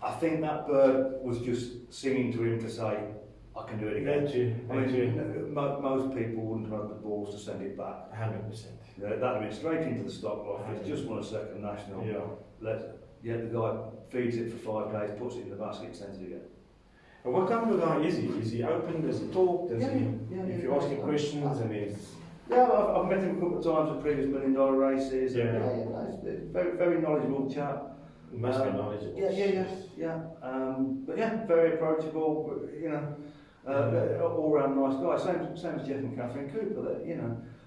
[SPEAKER 2] I think that bird was just singing to him to say, I can do it again. I mean, most people wouldn't have the balls to send it back.
[SPEAKER 1] 100%.
[SPEAKER 2] That'd have been straight into the stock loft. It's just won a second national.
[SPEAKER 1] Yeah.
[SPEAKER 2] The guy feeds it for 5 days, puts it in the basket, sends it again.
[SPEAKER 1] And what kind of a guy is he? Is he open? Does he talk? If you ask him questions and he's...
[SPEAKER 2] Yeah, I've met him a couple of times at previous $1 million races.
[SPEAKER 1] Yeah.
[SPEAKER 2] Very, very knowledgeable chap.
[SPEAKER 1] Must be knowledgeable.
[SPEAKER 2] Yeah. But yeah, very approachable. All round nice guy. Same as Jeff and Catherine Cooper.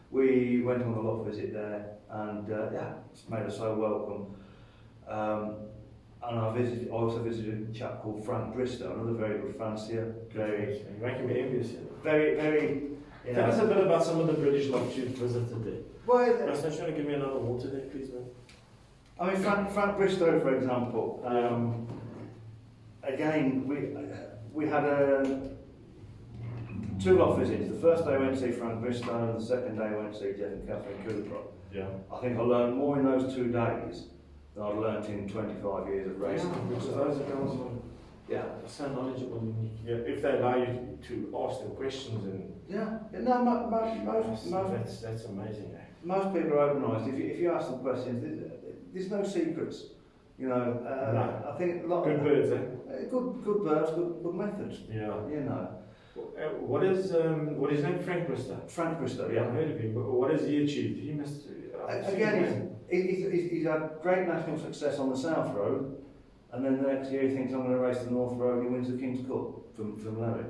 [SPEAKER 2] We went on a lot visit there, and it's made us so welcome. And I also visited a chap called Frank Bristow, another very good fancier.
[SPEAKER 1] You're making me envious here.
[SPEAKER 2] Very.
[SPEAKER 1] Tell us a bit about some of the British lofts you've visited there.
[SPEAKER 2] Well,
[SPEAKER 1] Russ, don't you want to give me another water there, please, man?
[SPEAKER 2] I mean, Frank Bristow, for example. Again, we had 2 loft visits. The first day I went to see Frank Bristow, and the second day I went to see Jeff and Catherine Cooper.
[SPEAKER 1] Yeah.
[SPEAKER 2] I think I learned more in those 2 days than I'd learnt in 25 years of racing.
[SPEAKER 1] Because those are guys so knowledgeable. If they allow you to ask them questions and... That's amazing.
[SPEAKER 2] Most people are open-eyed. If you ask them questions, there's no secrets.
[SPEAKER 1] No.
[SPEAKER 2] I think a lot
[SPEAKER 1] good
[SPEAKER 2] of
[SPEAKER 1] birds, eh?
[SPEAKER 2] Good birds, good methods.
[SPEAKER 1] Yeah.
[SPEAKER 2] What
[SPEAKER 1] is his name? Frank Bristow.
[SPEAKER 2] Frank Bristow,
[SPEAKER 1] Yeah, I've heard of him. But what has he achieved? He must.
[SPEAKER 2] Again, he's had great national success on the South Road, and then the next year he thinks I'm going to race the North Road. He wins the King's Cup from Larry.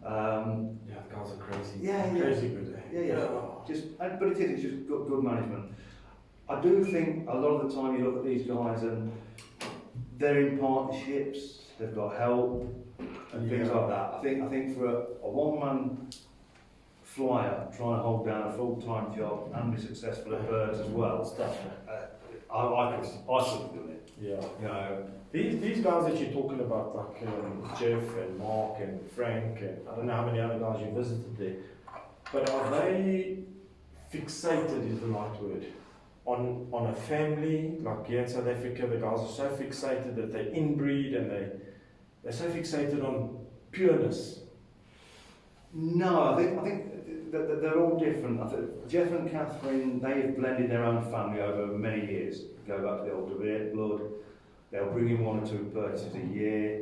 [SPEAKER 1] The guys are crazy. Crazy good.
[SPEAKER 2] But it's just good management. I do think a lot of the time you look at these guys and they're in partnerships. They've got help and things like that. I think for a one-man flyer trying to hold down a full-time job and be successful at birds as well, I couldn't do it.
[SPEAKER 1] Yeah. These guys that you're talking about, like Jeff and Mark and Frank, and I don't know how many other guys you visited there, but are they fixated? Is the right word? On a family, like here in South Africa, the guys are so fixated that they inbreed and they're so fixated on pureness.
[SPEAKER 2] No, I think that they're all different. I think Jeff and Catherine, they have blended their own family over many years. Go back to the old De Beert blood. They'll bring in 1 or 2 purchases a year.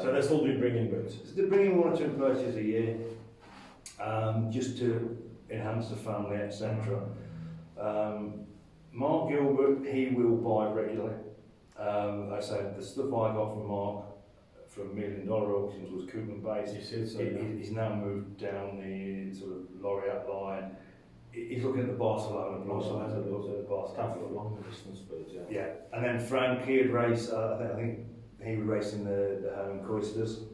[SPEAKER 1] So they still do bring in birds?
[SPEAKER 2] They're bringing 1 or 2 purchases a year, just to enhance the family, etc. Mark Gilbert, he will buy regularly. Like I said, the stuff I got from Mark from $1 Million Auctions was Koopman based. He's now moved down the sort of Laureate line. He's looking at the Barcelona.
[SPEAKER 1] Tough for long distance birds,
[SPEAKER 2] yeah. And then Frank, he had raced, I think he would race in the Herman Coisters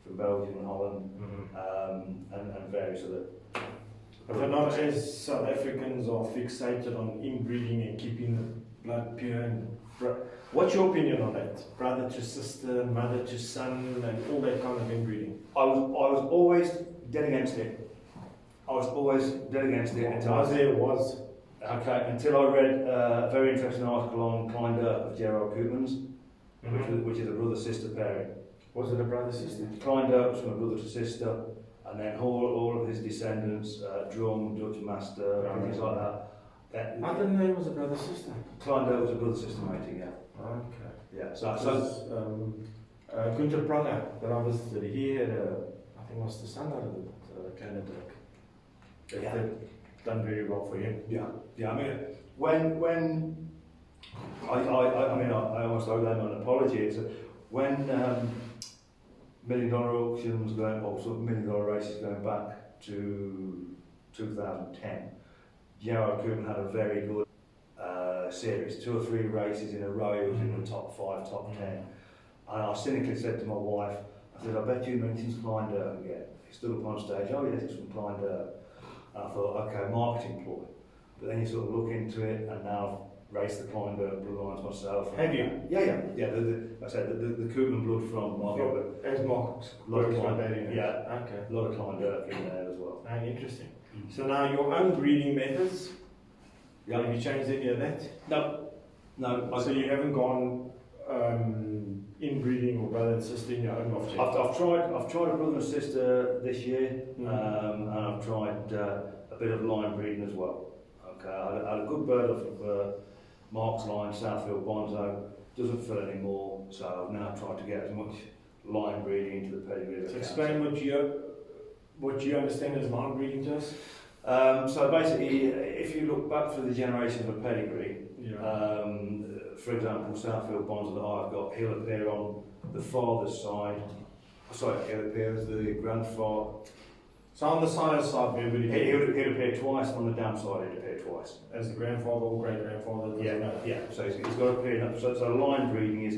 [SPEAKER 2] from from Belgium and Holland, and various other.
[SPEAKER 1] But they're not as South Africans are fixated on inbreeding and keeping the blood pure. And what's your opinion on that? Brother to sister, mother to son, and all that kind of inbreeding.
[SPEAKER 2] I was always dead against it. Okay, until I read a very interesting article on Kinder of Gerard Koopmans, which is a brother-sister pairing.
[SPEAKER 1] Was it a brother-sister?
[SPEAKER 2] Kinder was from a brother to sister, and then all of his descendants, Drum, Dutch Master, things like that.
[SPEAKER 1] I didn't know it was a brother-sister.
[SPEAKER 2] Kinder was a brother-sister mating, yeah.
[SPEAKER 1] Okay.
[SPEAKER 2] Yeah,
[SPEAKER 1] Gunther Pranger, that I visited, he had I think it was the son out of it, Canada. They've done very well for him.
[SPEAKER 2] Yeah. I mean, when I almost owe them an apology. It's when $1 million auctions going, or sort of $1 million races going back to 2010, Gerard Koopman had a very good series, 2 or 3 races in a row. He was in the top 5, top 10. And I cynically said to my wife, I said, I bet you mentioned Kleindert again. He stood up on stage, oh yes, it's from Kleindert. And I thought, okay, marketing ploy. But then you sort of look into it, and now I've raced the Kleindert bloodlines myself.
[SPEAKER 1] Have you?
[SPEAKER 2] Yeah. I said the Koopman blood from Margot.
[SPEAKER 1] As Mark's
[SPEAKER 2] A lot of
[SPEAKER 1] works on
[SPEAKER 2] Kleindert,
[SPEAKER 1] that.
[SPEAKER 2] yeah.
[SPEAKER 1] Okay.
[SPEAKER 2] A lot of Kleindert in there as well.
[SPEAKER 1] Ah, interesting. So now your own breeding methods,
[SPEAKER 2] Yeah.
[SPEAKER 1] have you changed any of that?
[SPEAKER 2] No.
[SPEAKER 1] So you haven't gone inbreeding or brother and sister in your own object?
[SPEAKER 2] I've tried a brother and sister this year, and I've tried a bit of line breeding as well. Okay, I had a good bird off of Mark's line, Southfield Bonzo, doesn't fill anymore, so I've now tried to get as much line breeding into the pedigree as I can.
[SPEAKER 1] Explain what you understand as line breeding to us.
[SPEAKER 2] So basically, if you look back through the generations of a pedigree, for example, Southfield Bonzo that I've got, he'll appear on the father's side. Sorry, he'll appear as the grandfather.
[SPEAKER 1] So on the side,
[SPEAKER 2] He'll appear twice, on the dam side he'll appear twice.
[SPEAKER 1] as the grandfather or great grandfather.
[SPEAKER 2] Yeah. So he's got to appear in that. So line breeding is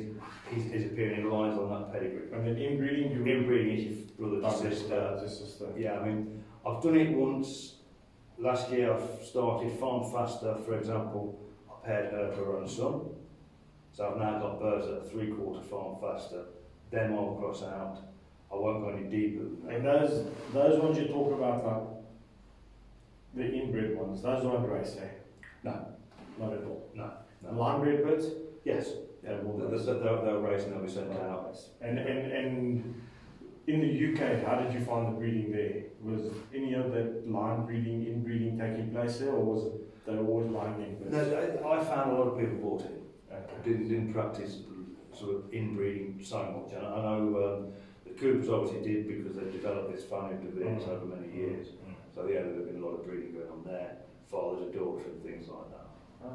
[SPEAKER 2] he's appearing in lines on that pedigree.
[SPEAKER 1] And then inbreeding,
[SPEAKER 2] Inbreeding is your brother to sister. Yeah, I mean, I've done it once. Last year I've started Farm Faster, for example. I paired her to her own son. So I've now got birds that are 3/4 Farm Faster. Them I'll cross out. I won't go any deeper than that.
[SPEAKER 1] And those ones you talk about, like the inbred ones, those aren't race, eh?
[SPEAKER 2] No.
[SPEAKER 1] Not at all.
[SPEAKER 2] No.
[SPEAKER 1] Line bred birds?
[SPEAKER 2] Yes.
[SPEAKER 1] They'll
[SPEAKER 2] race and they'll be sent out.
[SPEAKER 1] And in the UK, how did you find the breeding there? Was any of that line breeding, inbreeding taking place there, or was it they were always lying in birds?
[SPEAKER 2] No, I found a lot of people bought it.
[SPEAKER 1] Okay.
[SPEAKER 2] Didn't practice sort of inbreeding so much. And I know the Coopers obviously did because they've developed this family of divisions over many years. So yeah, there's been a lot of breeding going on there, father to daughter and things like that.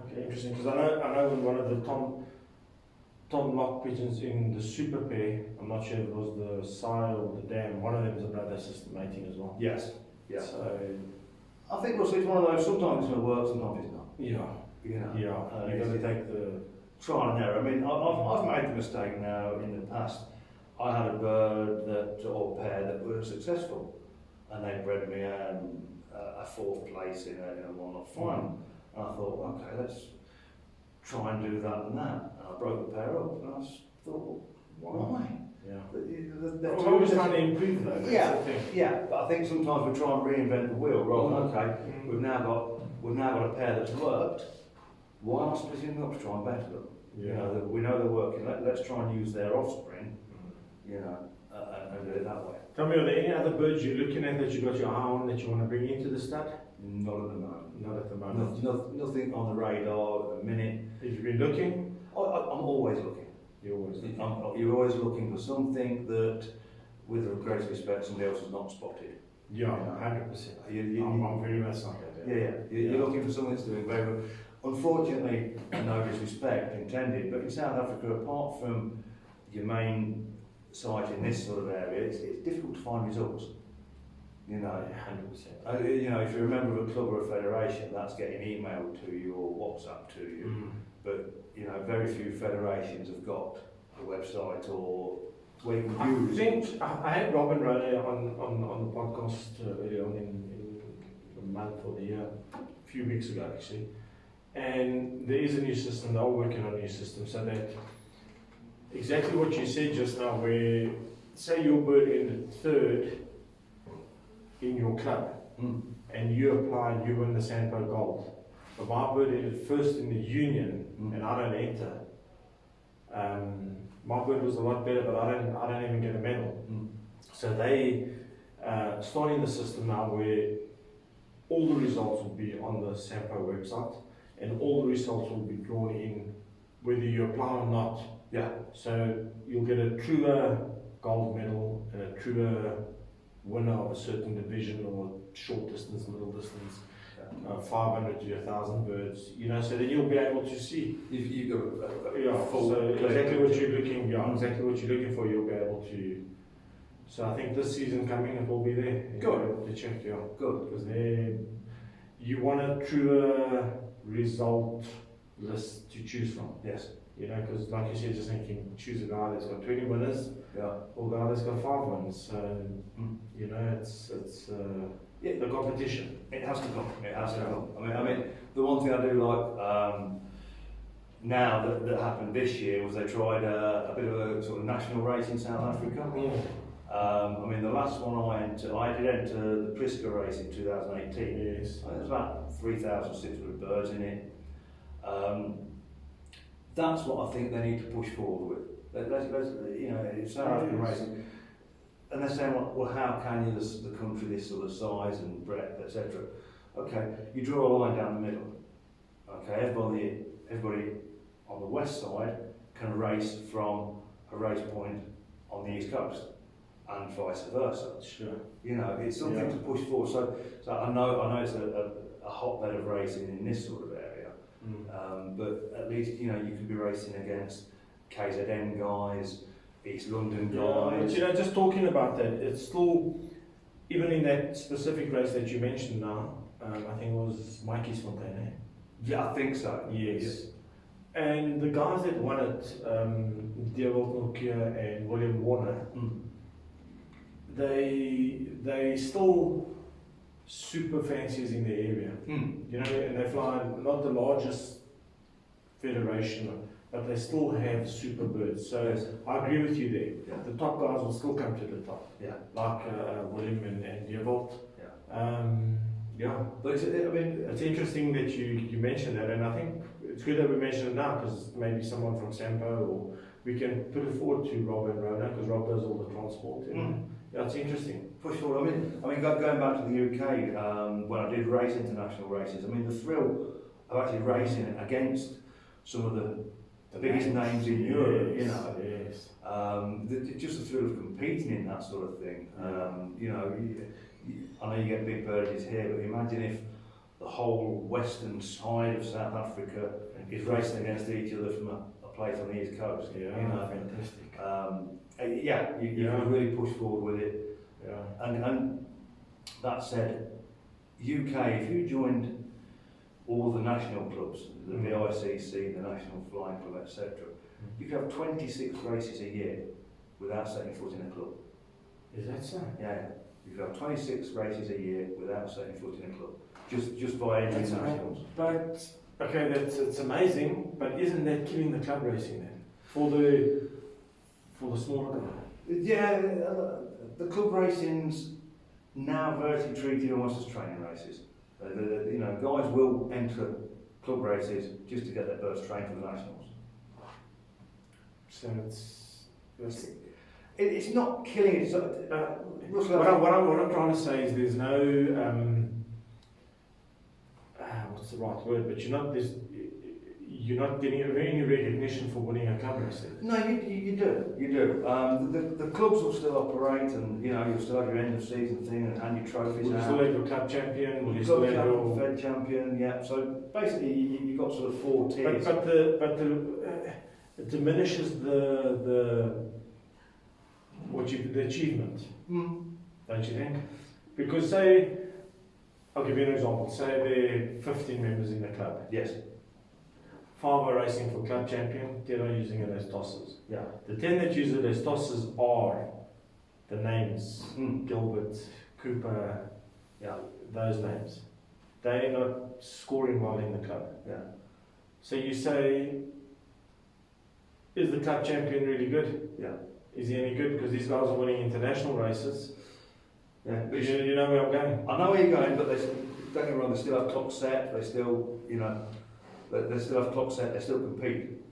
[SPEAKER 1] Okay, interesting. Because I know when one of the Tom Lock pigeons in the super pair, I'm not sure if it was the sire or the dam, one of them was a brother sister mating as well.
[SPEAKER 2] Yes. Yeah.
[SPEAKER 1] So
[SPEAKER 2] I think it's one of those. Sometimes it's going to work, sometimes it's not.
[SPEAKER 1] yeah.
[SPEAKER 2] You know.
[SPEAKER 1] Yeah. You've got to take the
[SPEAKER 2] trial and error. I mean, I've made the mistake now in the past. I had a bird or pair that were successful, and they bred me a 4th place in a one-off final. And I thought, okay, let's try and do that and that. And I broke the pair up, and I thought, why?
[SPEAKER 1] Yeah.
[SPEAKER 2] They're
[SPEAKER 1] We're always trying to improve though.
[SPEAKER 2] Yeah. But I think sometimes we try and reinvent the wheel. Okay, we've now got a pair that's worked. Why not splitting them up to try and better them?
[SPEAKER 1] Yeah.
[SPEAKER 2] You know, we know they're working. Let's try and use their offspring. You know, and do it that way.
[SPEAKER 1] Tell me, are there any other birds you're looking at that you got your eye on that you want to bring into the stud?
[SPEAKER 2] Not at the moment.
[SPEAKER 1] Not at the moment.
[SPEAKER 2] Nothing on the radar at the minute.
[SPEAKER 1] Have you been looking?
[SPEAKER 2] I'm always looking.
[SPEAKER 1] You're always looking.
[SPEAKER 2] You're always looking for something that, with the greatest respect, somebody else has not spotted.
[SPEAKER 1] Yeah, 100%. I'm very much like that.
[SPEAKER 2] Yeah. You're looking for something that's doing very well. Unfortunately, no disrespect intended, but in South Africa, apart from your main site in this sort of area, it's difficult to find results. You know,
[SPEAKER 1] 100%.
[SPEAKER 2] You know, if you're a member of a club or a federation, that's getting emailed to you or WhatsApp to you. But you know, very few federations have got a website or where you
[SPEAKER 1] I
[SPEAKER 2] can use.
[SPEAKER 1] think I had Robin Rone on the podcast earlier on in the month or the year, a few weeks ago actually. And there is a new system, they're all working on a new system, so that exactly what you said just now, where say your bird ended third in your club, and you apply and you win the Sandpo Gold. But my bird ended first in the union, and I don't enter. My bird was a lot better, but I don't even get a medal. So they starting the system now where all the results will be on the Sandpo website, and all the results will be drawn in whether you apply or not.
[SPEAKER 2] Yeah.
[SPEAKER 1] So you'll get a truer gold medal and a truer winner of a certain division or short distance, middle distance, 500 to 1,000 birds. You know, so then you'll be able to see.
[SPEAKER 2] If you
[SPEAKER 1] Yeah.
[SPEAKER 2] got full
[SPEAKER 1] So exactly
[SPEAKER 2] clear
[SPEAKER 1] what you're looking. Yeah, exactly what you're looking for. You'll be able to. So I think this season coming, it will be there. You'll be able to check. Yeah.
[SPEAKER 2] Good.
[SPEAKER 1] Because you want a truer result list to choose from.
[SPEAKER 2] Yes.
[SPEAKER 1] You know, because like you said, just think you can choose a guy that's got 20 winners,
[SPEAKER 2] Yeah.
[SPEAKER 1] or a guy that's got 5 wins. So you know, it's
[SPEAKER 2] Yeah.
[SPEAKER 1] the competition.
[SPEAKER 2] It has to come. It has to come. I mean, the one thing I do like now that happened this year was they tried a bit of a sort of national race in South Africa. I mean, the last one I did enter the Priska race in 2018.
[SPEAKER 1] Yes.
[SPEAKER 2] There's about 3,600 birds in it. That's what I think they need to push forward with. Let's you know, it's South African racing. And they're saying, well, how can you, the country this sort of size and breadth, etc. Okay, you draw a line down the middle. Okay, everybody on the west side can race from a race point on the east coast, and vice versa.
[SPEAKER 1] Sure.
[SPEAKER 2] You know, it's something to push forward. So I know it's a hotbed of racing in this sort of area, but at least you know you could be racing against KZN guys, East London guys.
[SPEAKER 1] Yeah, but you know, just talking about that, it's still, even in that specific race that you mentioned now, I think it was Mikey's Fontaine.
[SPEAKER 2] Yeah, I think so.
[SPEAKER 1] Yes. And the guys that won it, Dewald Nokia and William Warner, they still super fanciers in the area. You know, and they fly not the largest federation, but they still have super birds. So I agree with you there.
[SPEAKER 2] Yeah.
[SPEAKER 1] The top guys will still come to the top.
[SPEAKER 2] Yeah.
[SPEAKER 1] Like William and Dewald.
[SPEAKER 2] Yeah.
[SPEAKER 1] Yeah.
[SPEAKER 2] But
[SPEAKER 1] It's interesting that you mentioned that, and I think it's good that we mention it now, because maybe someone from Sampo, or we can put it forward to Rob and Rona, because Rob does all the transport. Yeah, it's interesting.
[SPEAKER 2] push forward. I mean, going back to the UK, when I did race international races, I mean, the thrill of actually racing against some of the biggest names in Europe, you know, just the thrill of competing in that sort of thing. You know, I know you get big birdies here, but imagine if the whole western side of South Africa is racing against each other from a place on the east coast.
[SPEAKER 1] Yeah,
[SPEAKER 2] you know,
[SPEAKER 1] fantastic.
[SPEAKER 2] You can really push forward with it.
[SPEAKER 1] Yeah.
[SPEAKER 2] And that said, UK, if you joined all the national clubs, the VICC, the National Flying Club, etc., you could have 26 races a year without setting foot in a club.
[SPEAKER 1] Is that so?
[SPEAKER 2] Yeah, you could have 26 races a year without setting foot in a club, just by entering nationals.
[SPEAKER 1] But okay, it's amazing. But isn't that killing the club racing then for the smaller guys?
[SPEAKER 2] Yeah, the club racing's now virtually treated almost as training races. You know, guys will enter club races just to get their birds trained for the nationals.
[SPEAKER 1] So
[SPEAKER 2] it's not killing it.
[SPEAKER 1] What I'm trying to say is there's no what's the right word? But you're not getting any recognition for winning a club race.
[SPEAKER 2] No, you do. The clubs will still operate, and you know you'll still have your end of season thing and hand your trophies
[SPEAKER 1] Will you
[SPEAKER 2] out.
[SPEAKER 1] still have your club champion? Will you
[SPEAKER 2] Club
[SPEAKER 1] still have
[SPEAKER 2] champion,
[SPEAKER 1] your
[SPEAKER 2] Fed champion? Yeah. So basically, you've got sort of 4 tiers.
[SPEAKER 1] But it diminishes the achievement, don't you think? Because say, I'll give you an example. Say there are 15 members in the club.
[SPEAKER 2] Yes.
[SPEAKER 1] 5 are racing for club champion, 10 are using it as tosses.
[SPEAKER 2] Yeah.
[SPEAKER 1] The 10 that use it as tosses are the names,
[SPEAKER 2] Mm.
[SPEAKER 1] Gilbert, Cooper,
[SPEAKER 2] Yeah.
[SPEAKER 1] those names. They're not scoring well in the club.
[SPEAKER 2] Yeah.
[SPEAKER 1] So you say, is the club champion really good?
[SPEAKER 2] Yeah.
[SPEAKER 1] Is he any good? Because these guys are winning international races.
[SPEAKER 2] Yeah.
[SPEAKER 1] You know where I'm going?
[SPEAKER 2] I know where you're going, but don't get me wrong, they still have clock set, they still, they still have clock set, they still compete.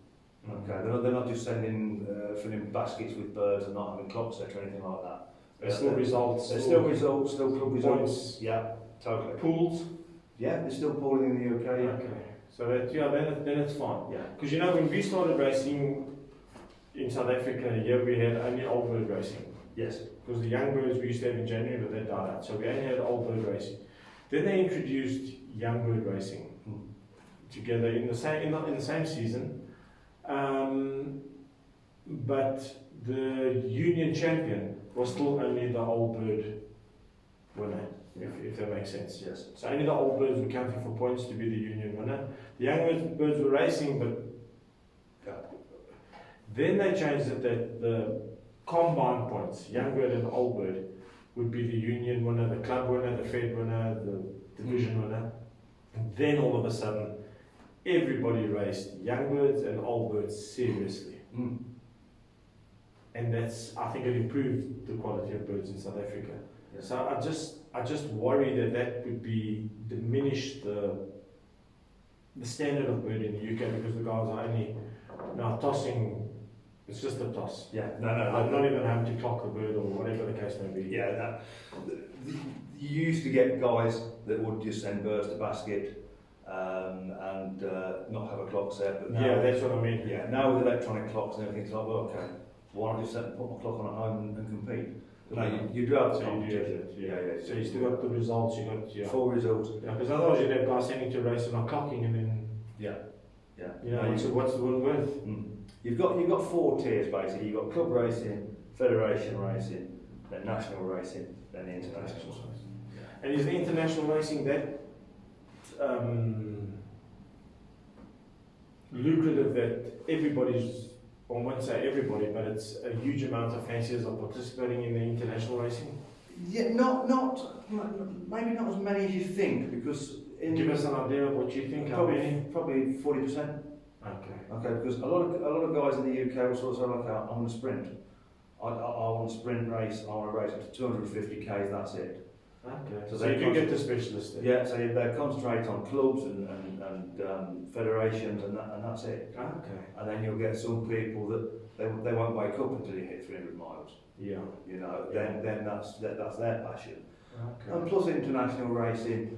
[SPEAKER 2] Okay, they're not just filling baskets with birds and not having clock set or anything like that.
[SPEAKER 1] There's still results.
[SPEAKER 2] There's still results, still club results.
[SPEAKER 1] Points.
[SPEAKER 2] Yeah, totally.
[SPEAKER 1] Pools.
[SPEAKER 2] Yeah, they're still pooling in the UK. Yeah.
[SPEAKER 1] Okay. So that, then it's fine.
[SPEAKER 2] Yeah.
[SPEAKER 1] Because when we started racing in South Africa, we had only old bird racing.
[SPEAKER 2] Yes.
[SPEAKER 1] Because the young birds we used to have in January, but they died out. So we only had old bird racing. Then they introduced young bird racing together in the same season. But the union champion was still only the old bird winner, if that makes sense.
[SPEAKER 2] Yes.
[SPEAKER 1] So only the old birds were counting for points to be the union winner. The young birds were racing, but then they changed it that the combined points, young bird and old bird, would be the union winner, the club winner, the fed winner, the division winner. And then all of a sudden, everybody raced young birds and old birds seriously.
[SPEAKER 2] Mm.
[SPEAKER 1] And I think it improved the quality of birds in South Africa.
[SPEAKER 2] Yes.
[SPEAKER 1] So I just worry that would diminish the standard of bird in the UK, because the guys are only now tossing. It's just a toss.
[SPEAKER 2] Yeah, no.
[SPEAKER 1] I'm not even having to clock the bird or whatever the case may be.
[SPEAKER 2] Yeah, you used to get guys that would just send birds to basket and not have a clock set. But now,
[SPEAKER 1] yeah, that's what I mean.
[SPEAKER 2] Yeah, now with electronic clocks and everything, it's like, well, okay, why don't I just put my clock on at home and compete? No, you do have the competition.
[SPEAKER 1] Yeah. So you still got the results. You got
[SPEAKER 2] full results.
[SPEAKER 1] Yeah, because otherwise you'd have guys sending to race and not clocking, and then what's the win worth?
[SPEAKER 2] Mm. You've got 4 tiers basically. You've got club racing, federation racing, then national racing, then the international racing.
[SPEAKER 1] And is the international racing that lucrative that everybody's, well, I won't say everybody, but it's a huge amount of fanciers are participating in the international racing?
[SPEAKER 2] Yeah, maybe not as many as you think, because
[SPEAKER 1] give us an idea of what you think. How many?
[SPEAKER 2] Probably 40%. Okay, because a lot of guys in the UK will sort of say, like, I want to sprint. I want a sprint race. I want to race up to 250 k's. That's it.
[SPEAKER 1] Okay. So you can get the specialist then.
[SPEAKER 2] Yeah. So they concentrate on clubs and federations, and that's it.
[SPEAKER 1] Okay.
[SPEAKER 2] And then you'll get some people that they won't wake up until you hit 300 miles.
[SPEAKER 1] Yeah.
[SPEAKER 2] Then that's their passion.
[SPEAKER 1] Okay.
[SPEAKER 2] And plus international racing,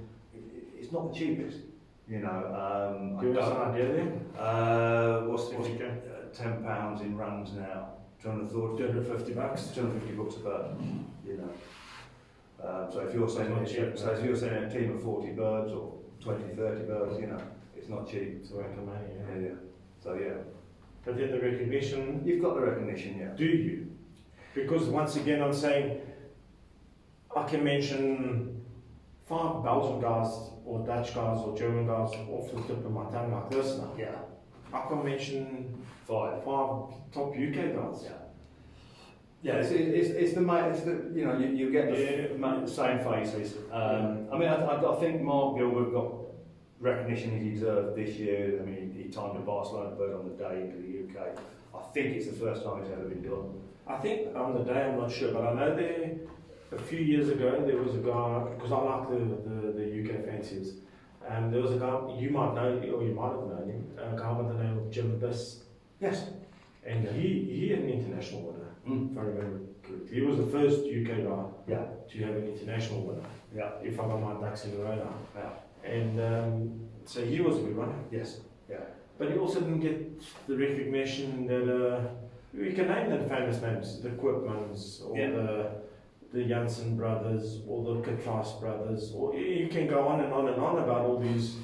[SPEAKER 2] it's not the cheapest.
[SPEAKER 1] Give us an idea then.
[SPEAKER 2] What's £10 in rands now?
[SPEAKER 1] $250.
[SPEAKER 2] $250 a bird. So if you're sending a team of 40 birds or 20, 30 birds, it's not cheap.
[SPEAKER 1] It's a whack of money.
[SPEAKER 2] Yeah. So yeah.
[SPEAKER 1] But then the recognition.
[SPEAKER 2] You've got the recognition, yeah.
[SPEAKER 1] Do you? Because once again, I'm saying I can mention 5 Belgian guys or Dutch guys or German guys off the tip of my tongue like this now.
[SPEAKER 2] Yeah.
[SPEAKER 1] I can mention 5 top UK guys.
[SPEAKER 2] Yeah. Yeah, it's the you get the same faces. I think Mark Gilbert got recognition he deserved this year. I mean, he timed a Barcelona bird on the day into the UK. I think it's the first time it's ever been done.
[SPEAKER 1] I think on the day, I'm not sure, but I know a few years ago there was a guy, because I like the UK fanciers, and there was a guy, you might know, or you might have known him, a guy by the name of Jim Biss.
[SPEAKER 2] Yes.
[SPEAKER 1] And he had an international winner, if I remember correctly. He was the first UK guy to have an international winner, if I got my ducks in a row now.
[SPEAKER 2] Yeah.
[SPEAKER 1] And so he was a good runner.
[SPEAKER 2] Yes. Yeah.
[SPEAKER 1] But he also didn't get the recognition that we can name the famous names, the Koopmans or the Janssen brothers or the Katras brothers, or you can go on and on and on about all these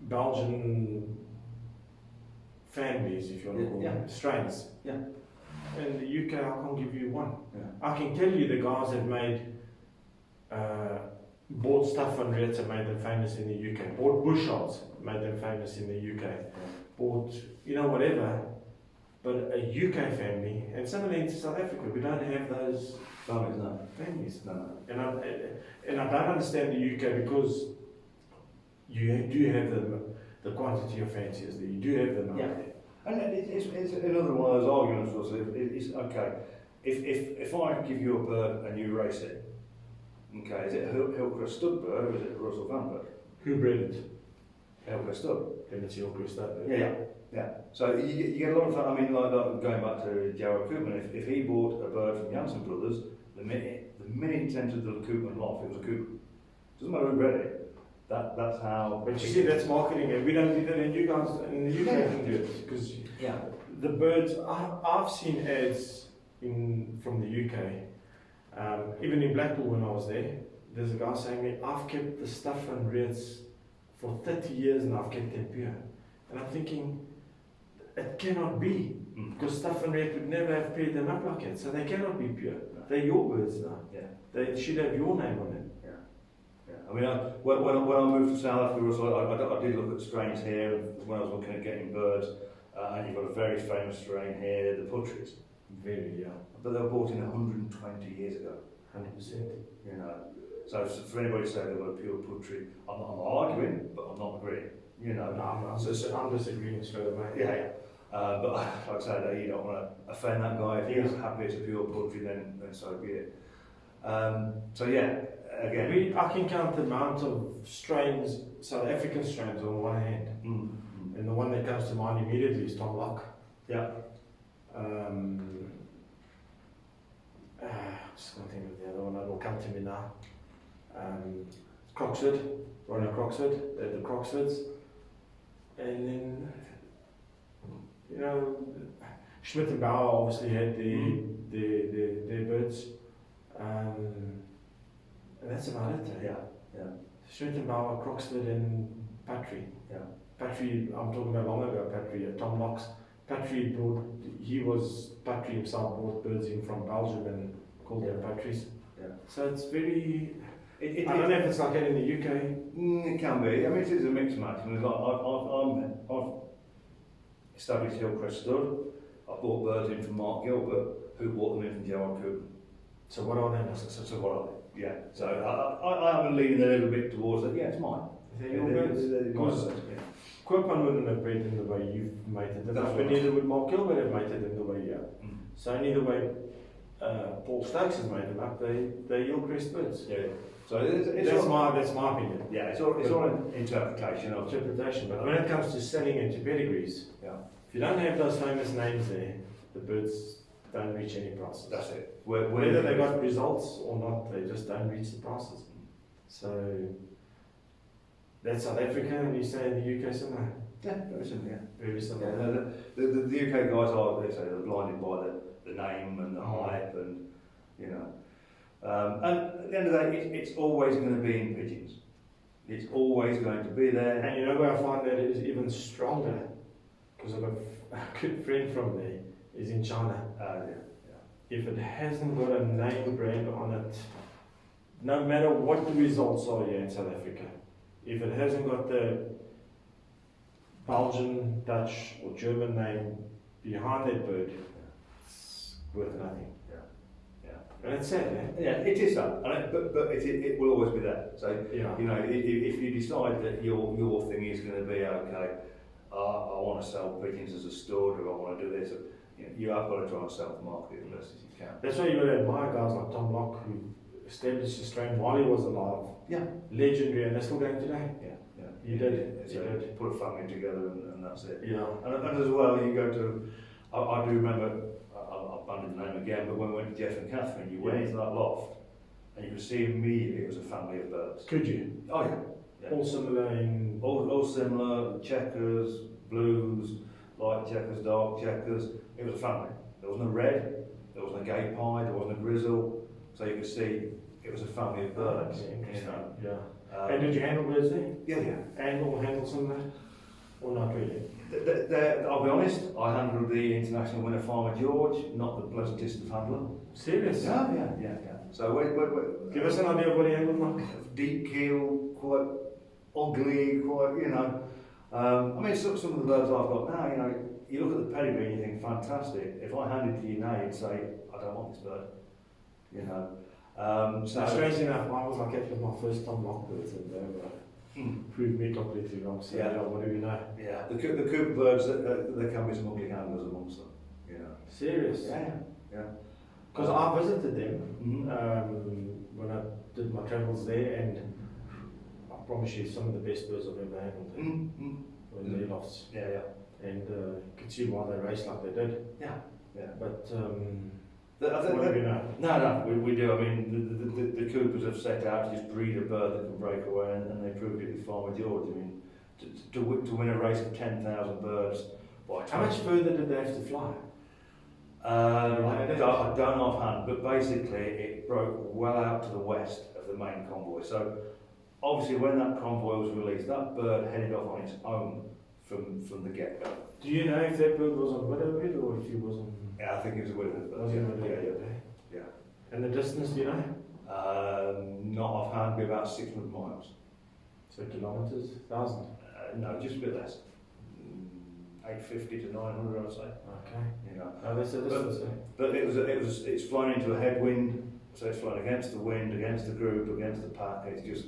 [SPEAKER 1] Belgian families, if you want to call them, strains.
[SPEAKER 2] Yeah.
[SPEAKER 1] In the UK, I can't give you one.
[SPEAKER 2] Yeah.
[SPEAKER 1] I can tell you the guys have made bought stuff on Reds and made them famous in the UK. Bought bushards, made them famous in the UK. Bought, whatever. But a UK family, and similarly in South Africa, we don't have those
[SPEAKER 2] Families, no.
[SPEAKER 1] families.
[SPEAKER 2] No.
[SPEAKER 1] And I don't understand the UK because you do have the quantity of fanciers there. You do have them out
[SPEAKER 2] Yeah.
[SPEAKER 1] there.
[SPEAKER 2] And it's another one of those arguments. Also, it's okay. If I give you a bird and you race it, okay, is it a Hillcrest stud bird or is it a Russell Van bird?
[SPEAKER 1] Who bred it?
[SPEAKER 2] Hillcrest stud.
[SPEAKER 1] Then it's your Chris that
[SPEAKER 2] Yeah. So you get a lot of that. I mean, like going back to Jarrod Koopman, if he bought a bird from Janssen Brothers, the minute it entered the Koopman loft, it was a Koopman. Doesn't matter who bred it. That's how.
[SPEAKER 1] But you see, that's marketing, and we don't do that in you guys. In the UK, can do it because the birds. I've seen ads from the UK, even in Blackpool when I was there. There's a guy saying to me, "I've kept the stuff and reds for 30 years and I've kept them pure," and I'm thinking, it cannot be because stuff and red would never have paired them up like that, so they cannot be pure. They're your birds now.
[SPEAKER 2] Yeah.
[SPEAKER 1] They should have your name on them.
[SPEAKER 2] I mean, when I moved to South Africa, I did look at strains here when I was looking at getting birds, and you've got a very famous strain here, the Putteries.
[SPEAKER 1] Very, yeah.
[SPEAKER 2] But they were bought in 120 years ago.
[SPEAKER 1] 100%.
[SPEAKER 2] So for anybody to say they've got a pure Puttery, I'm not arguing, but I'm not agreeing.
[SPEAKER 1] No, I'm disagreeing straight away.
[SPEAKER 2] Yeah. But like I say, you don't want to offend that guy. If he's happy it's a pure Puttery, then so be it. So yeah. Again,
[SPEAKER 1] I can count the amount of strains, South African strains on one hand, and the one that comes to mind immediately is Tom Locke.
[SPEAKER 2] Yeah.
[SPEAKER 1] Just can't think of the other one that will come to me now. Croxford, Ronnie Croxford, the Croxfords, and then Schmidt and Bauer obviously had their birds. And that's about it.
[SPEAKER 2] Yeah.
[SPEAKER 1] Schmidt and Bauer, Croxford, and Patry.
[SPEAKER 2] Yeah.
[SPEAKER 1] Patry, I'm talking about long ago. Patry, Tom Locke's. Patry Patry himself brought birds in from Belgium and called them Patrys.
[SPEAKER 2] Yeah.
[SPEAKER 1] So it's very. I don't know if it's like that in the UK.
[SPEAKER 2] It can be. I mean, it is a mixed match. I mean, I've established Hillcrest stud. I bought birds in from Mark Gilbert, who bought them in from Jarrod Koopman.
[SPEAKER 1] So what are they?
[SPEAKER 2] So what are they? Yeah. So I have been leaning a little bit towards that. Yeah, it's mine.
[SPEAKER 1] Is that your birds? Because Koopman wouldn't have bred them the way you've mated them, but neither would Mark Gilbert have mated them the way you have. So only the way Paul Stokes has made them up, they're Hillcrest birds.
[SPEAKER 2] Yeah. So
[SPEAKER 1] that's my opinion.
[SPEAKER 2] Yeah, it's all an interpretation.
[SPEAKER 1] But when it comes to selling and to pedigrees, if you don't have those famous names there, the birds don't reach any prices.
[SPEAKER 2] That's it.
[SPEAKER 1] Whether they got results or not, they just don't reach the prices. So that's South Africa, and you say in the UK similar.
[SPEAKER 2] Yeah, very similar. Yeah.
[SPEAKER 1] Very similar.
[SPEAKER 2] Yeah, the UK guys are, they're blinded by the name and the hype, and and at the end of the day, it's always going to be in pigeons. It's always going to be there.
[SPEAKER 1] And you know where I find that it is even stronger, because I've got a good friend from there, is in China. If it hasn't got a name brand on it, no matter what the results are here in South Africa, if it hasn't got the Belgian, Dutch or German name behind that bird, it's worth nothing. And it's sad, eh?
[SPEAKER 2] Yeah, it is that, but it will always be there. So if you decide that your thing is going to be okay, I want to sell pigeons as a stud, or I want to do this. You have got to try and self-market it as best as you can.
[SPEAKER 1] That's why you got to admire guys like Tom Locke, who established a strain while he was alive. Yeah. Legendary, and they're still going today.
[SPEAKER 2] Yeah.
[SPEAKER 1] You did.
[SPEAKER 2] So you did. Put a family together, and that's it.
[SPEAKER 1] Yeah.
[SPEAKER 2] And as well, you go to. I do remember. I'll band the name again, but when we went to Jeff and Catherine, you went into that loft, and you could see immediately it was a family of birds.
[SPEAKER 1] Could you?
[SPEAKER 2] Oh yeah.
[SPEAKER 1] All similar in.
[SPEAKER 2] All similar. Checkers, blues, light checkers, dark checkers. It was a family. There wasn't a red, there wasn't a gay pie, there wasn't a grizzle. So you could see it was a family of birds.
[SPEAKER 1] Interesting. Yeah. And did you handle birds there?
[SPEAKER 2] Yeah.
[SPEAKER 1] Handle some of that? Or not really?
[SPEAKER 2] I'll be honest, I handled the international winner Farmer George, not the pleasantest of handler.
[SPEAKER 1] Serious?
[SPEAKER 2] Yeah. So we
[SPEAKER 1] Give us an idea of what he handled like.
[SPEAKER 2] deep keel, quite ugly, quite, I mean, some of the birds I've got now, you look at the pedigree and you think, fantastic. If I handed it to you now, you'd say, I don't want this bird. So
[SPEAKER 1] Strangely enough, I was like actually my first time lockbirds and they were proved me completely wrong. So
[SPEAKER 2] Yeah.
[SPEAKER 1] yeah, what do we know?
[SPEAKER 2] yeah, the Cooper birds, there can be some ugly handlers amongst them.
[SPEAKER 1] Serious?
[SPEAKER 2] Yeah.
[SPEAKER 1] Because I visited them
[SPEAKER 2] Mhm.
[SPEAKER 1] when I did my travels there, and I promise you, some of the best birds I've ever handled were in their lofts.
[SPEAKER 2] Yeah.
[SPEAKER 1] And you could see why they raced like they did.
[SPEAKER 2] Yeah.
[SPEAKER 1] But
[SPEAKER 2] I think
[SPEAKER 1] what do we know?
[SPEAKER 2] No, we do. I mean, the Coopers have set out to just breed a bird that can break away, and they proved it with Farmer George. I mean, to win a race of 10,000 birds by
[SPEAKER 1] How much further did they have to fly?
[SPEAKER 2] I don't know offhand, but basically it broke well out to the west of the main convoy. So obviously, when that convoy was released, that bird headed off on its own from the get-go.
[SPEAKER 1] Do you know if that bird was on widowhood or if he was on?
[SPEAKER 2] Yeah, I think it was a winner.
[SPEAKER 1] Was he on widowhood?
[SPEAKER 2] Yeah.
[SPEAKER 1] And the distance, do you know?
[SPEAKER 2] Not offhand, be about 600 miles.
[SPEAKER 1] So kilometres, 1,000.
[SPEAKER 2] No, just a bit less. 850 to 900, I'd say.
[SPEAKER 1] Okay. Oh, that's a distance.
[SPEAKER 2] But it's flown into a headwind, so it's flown against the wind, against the group, against the pack. It's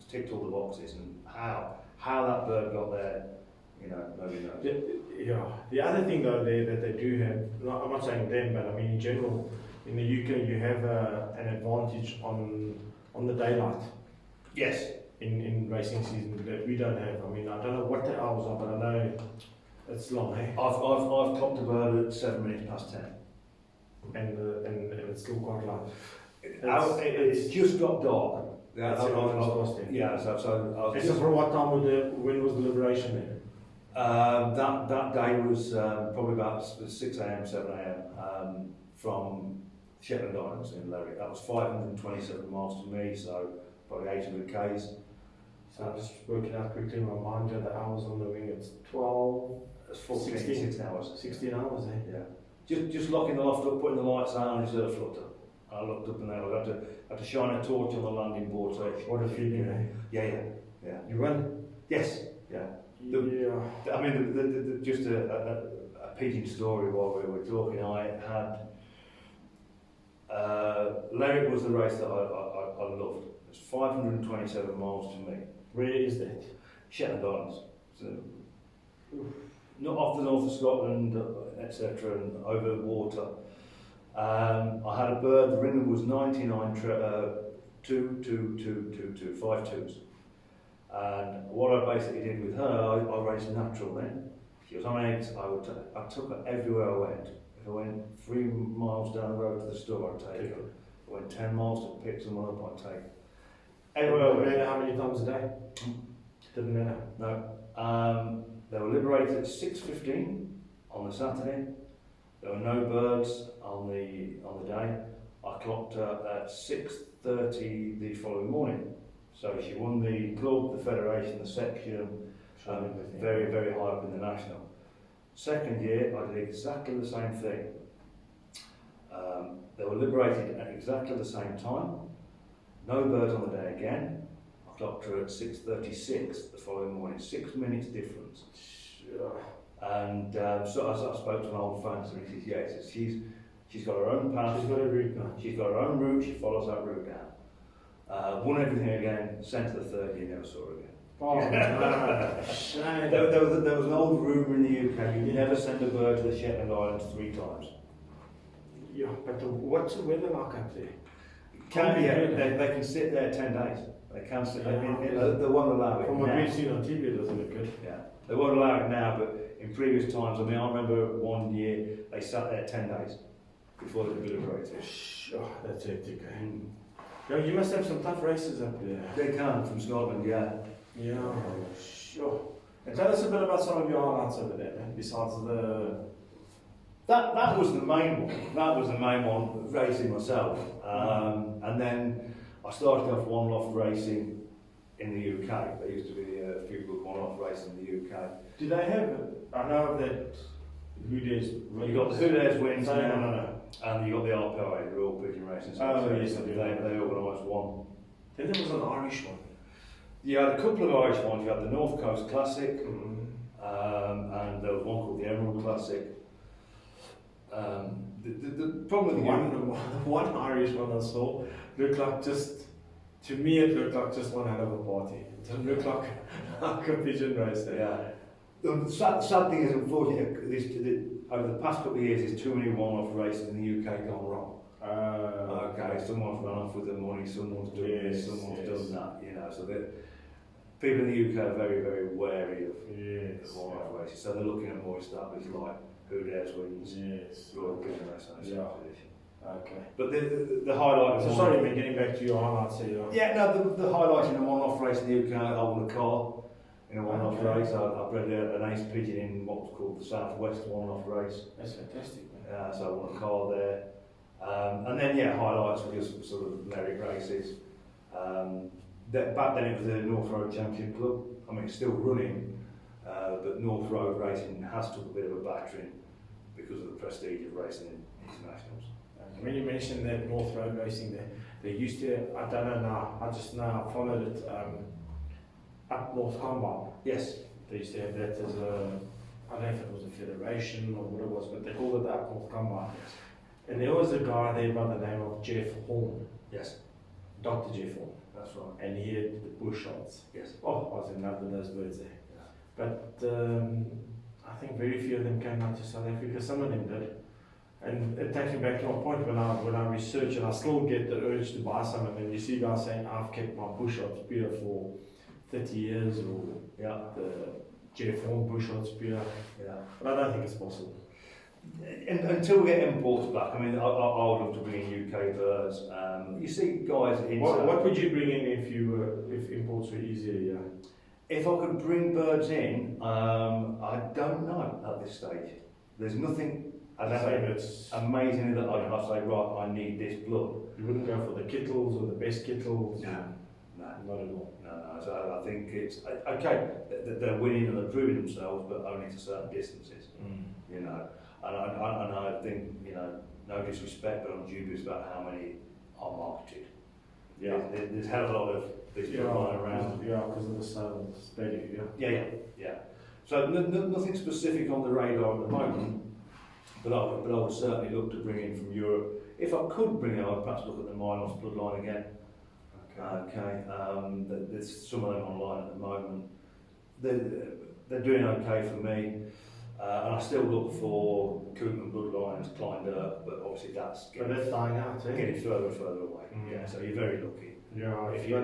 [SPEAKER 2] ticked all the boxes, and how that bird got there, nobody knows.
[SPEAKER 1] Yeah. The other thing though there that they do have, I'm not saying them, but I mean in general, in the UK you have an advantage on the daylight.
[SPEAKER 2] Yes.
[SPEAKER 1] In racing season that we don't have. I mean, I don't know what the hours are, but I know it's long, eh?
[SPEAKER 2] I've clocked a bird at 7 minutes past 10.
[SPEAKER 1] And it's still quite light.
[SPEAKER 2] It's just got dark. Yeah,
[SPEAKER 1] That's exhausting.
[SPEAKER 2] Yeah, so I was
[SPEAKER 1] And so for what time when was the liberation then?
[SPEAKER 2] that day was probably about 6 a.m, 7 a.m. From Shetland Islands in Lerwick. That was 527 miles to me, so probably 800 k's.
[SPEAKER 1] So I'm just working out quickly in my mind, the hours on the wing, it's 12,
[SPEAKER 2] That's 14,
[SPEAKER 1] 16
[SPEAKER 2] 16 hours.
[SPEAKER 1] 16 hours, eh?
[SPEAKER 2] Yeah. Just locking the loft up, putting the lights on, and just heard a flutter. I looked up and there, I had to shine a torch on the landing board. So
[SPEAKER 1] What a feeling, eh?
[SPEAKER 2] Yeah.
[SPEAKER 1] You won?
[SPEAKER 2] Yes. Yeah.
[SPEAKER 1] Yeah.
[SPEAKER 2] I mean, just a Pigeon story while we were talking. I had Lerwick was the race that I loved. It's 527 miles to me.
[SPEAKER 1] Where is that?
[SPEAKER 2] Shetland Islands. So, not off the north of Scotland, etc., and over water. I had a bird, the ringer was 99 two 5 twos. And what I basically did with her, I raised natural then. She was on eggs, I took her everywhere I went. If I went 3 miles down the road to the store, I'd take her. If I went 10 miles to pick someone up, I'd take her. Everywhere I went.
[SPEAKER 1] Matter how many times a day? Didn't matter.
[SPEAKER 2] No. They were liberated at 6:15 on the Saturday. There were no birds on the day. I clocked her at 6:30 the following morning. So she won the club, the federation, the section, very, very high up in the national. Second year, I did exactly the same thing. They were liberated at exactly the same time. No birds on the day again. I clocked her at 6:36 the following morning, 6 minutes difference. And so I spoke to an old friend, and he says, yeah, he says, she's got her own path.
[SPEAKER 1] She's got a route now.
[SPEAKER 2] She's got her own route, she follows that route down. Won everything again, sent to the third year, never saw her again.
[SPEAKER 1] Oh, no. Shame.
[SPEAKER 2] There was an old rumour in the UK, you never send a bird to the Shetland Islands 3 times.
[SPEAKER 1] Yeah, but what's the weather like up there?
[SPEAKER 2] They can sit there 10 days. They can sit there. They won't allow it
[SPEAKER 1] From
[SPEAKER 2] now.
[SPEAKER 1] what we've seen on TV, it doesn't look good.
[SPEAKER 2] Yeah, they won't allow it now, but in previous times, I mean, I remember one year they sat there 10 days before they could be liberated.
[SPEAKER 1] Oh, that's hectic. Yeah, you must have some tough races up there.
[SPEAKER 2] They can from Scotland, yeah.
[SPEAKER 1] Yeah, sure. And tell us a bit about some of your highlights over there, man, besides the...
[SPEAKER 2] That was the main one. That was the main one, racing myself. And then I started off one loft racing in the UK. There used to be a few good one-off races in the UK.
[SPEAKER 1] Do they have? I know that who dares.
[SPEAKER 2] You got the Who Dares wins
[SPEAKER 1] No,
[SPEAKER 2] now,
[SPEAKER 1] no.
[SPEAKER 2] and you got the RPI, the Royal Pigeon Racing
[SPEAKER 1] Oh,
[SPEAKER 2] Association.
[SPEAKER 1] yes, I do.
[SPEAKER 2] They organised one.
[SPEAKER 1] Then there was an Irish one.
[SPEAKER 2] You had a couple of Irish ones. You had the North Coast Classic,
[SPEAKER 1] Mm-hmm.
[SPEAKER 2] and there was one called the Emerald Classic. The problem with
[SPEAKER 1] One Irish one I saw looked like to me it looked like just one hell of a party. It didn't look like a pigeon race there.
[SPEAKER 2] Yeah. The sad thing is, unfortunately, over the past couple of years, there's too many one-off races in the UK gone wrong. Okay, someone's run off with the money, someone's doing this, someone's done that, you know. So people in the UK are very, very wary of one-off races. So they're looking at more established, like Who Dares wins, Royal Pigeon Racing.
[SPEAKER 1] Okay.
[SPEAKER 2] But the highlight.
[SPEAKER 1] So sorry, man, getting back to your highlights here.
[SPEAKER 2] Yeah, no, the highlight in a one-off race in the UK, I won a car in a one-off race. I bred an ace pigeon in what was called the South West one-off race.
[SPEAKER 1] That's fantastic, man.
[SPEAKER 2] So I won a car there. And then, highlights were just sort of merit races. Back then it was the North Road Championship Club. I mean, it's still running, but North Road racing has took a bit of a battering because of the prestige of racing in internationals.
[SPEAKER 1] When you mentioned that North Road racing, they used to, I don't know now, I just now followed it up North Combine.
[SPEAKER 2] Yes.
[SPEAKER 1] They used to have that as I don't know if it was a federation or what it was, but they called it the Up North Combine.
[SPEAKER 2] Yes.
[SPEAKER 1] And there was a guy there by the name of Jeff Horn.
[SPEAKER 2] Yes.
[SPEAKER 1] Dr. Jeff Horn.
[SPEAKER 2] That's right.
[SPEAKER 1] And he had the bush shots.
[SPEAKER 2] Yes.
[SPEAKER 1] Oh, I was in love with those birds there.
[SPEAKER 2] Yeah.
[SPEAKER 1] But I think very few of them came out to South Africa. Some of them did. And it takes me back to my point when I research, and I still get the urge to buy some, and then you see guys saying, I've kept my bush shots pure for 30 years, or the Jeff Horn bush shots pure.
[SPEAKER 2] Yeah.
[SPEAKER 1] But I don't think it's possible.
[SPEAKER 2] Until we get imports back, I mean, I would love to bring in UK birds. You see guys in...
[SPEAKER 1] What would you bring in if imports were easier? Yeah.
[SPEAKER 2] If I could bring birds in, I don't know at this stage. There's nothing amazing that I'd say, right, I need this blood.
[SPEAKER 1] You wouldn't go for the kittles or the best kittles?
[SPEAKER 2] No,
[SPEAKER 1] not at all.
[SPEAKER 2] No. So I think it's okay. They're winning and they're proving themselves, but only to certain distances. You know, and I think, you know, no disrespect, but I'm dubious about how many are marketed.
[SPEAKER 1] Yeah,
[SPEAKER 2] there's a hell of a lot of these people lying around.
[SPEAKER 1] Yeah, because of the sales value.
[SPEAKER 2] Yeah. So nothing specific on the radar at the moment. But I would certainly look to bring in from Europe. If I could bring it, I'd perhaps look at the Milos bloodline again. Okay. There's some of them online at the moment. They're doing okay for me. And I still look for Koopman bloodlines, Kleindirk, but obviously that's
[SPEAKER 1] getting dying out,
[SPEAKER 2] getting further and further away. Yeah, so you're very lucky.
[SPEAKER 1] Yeah,
[SPEAKER 2] if you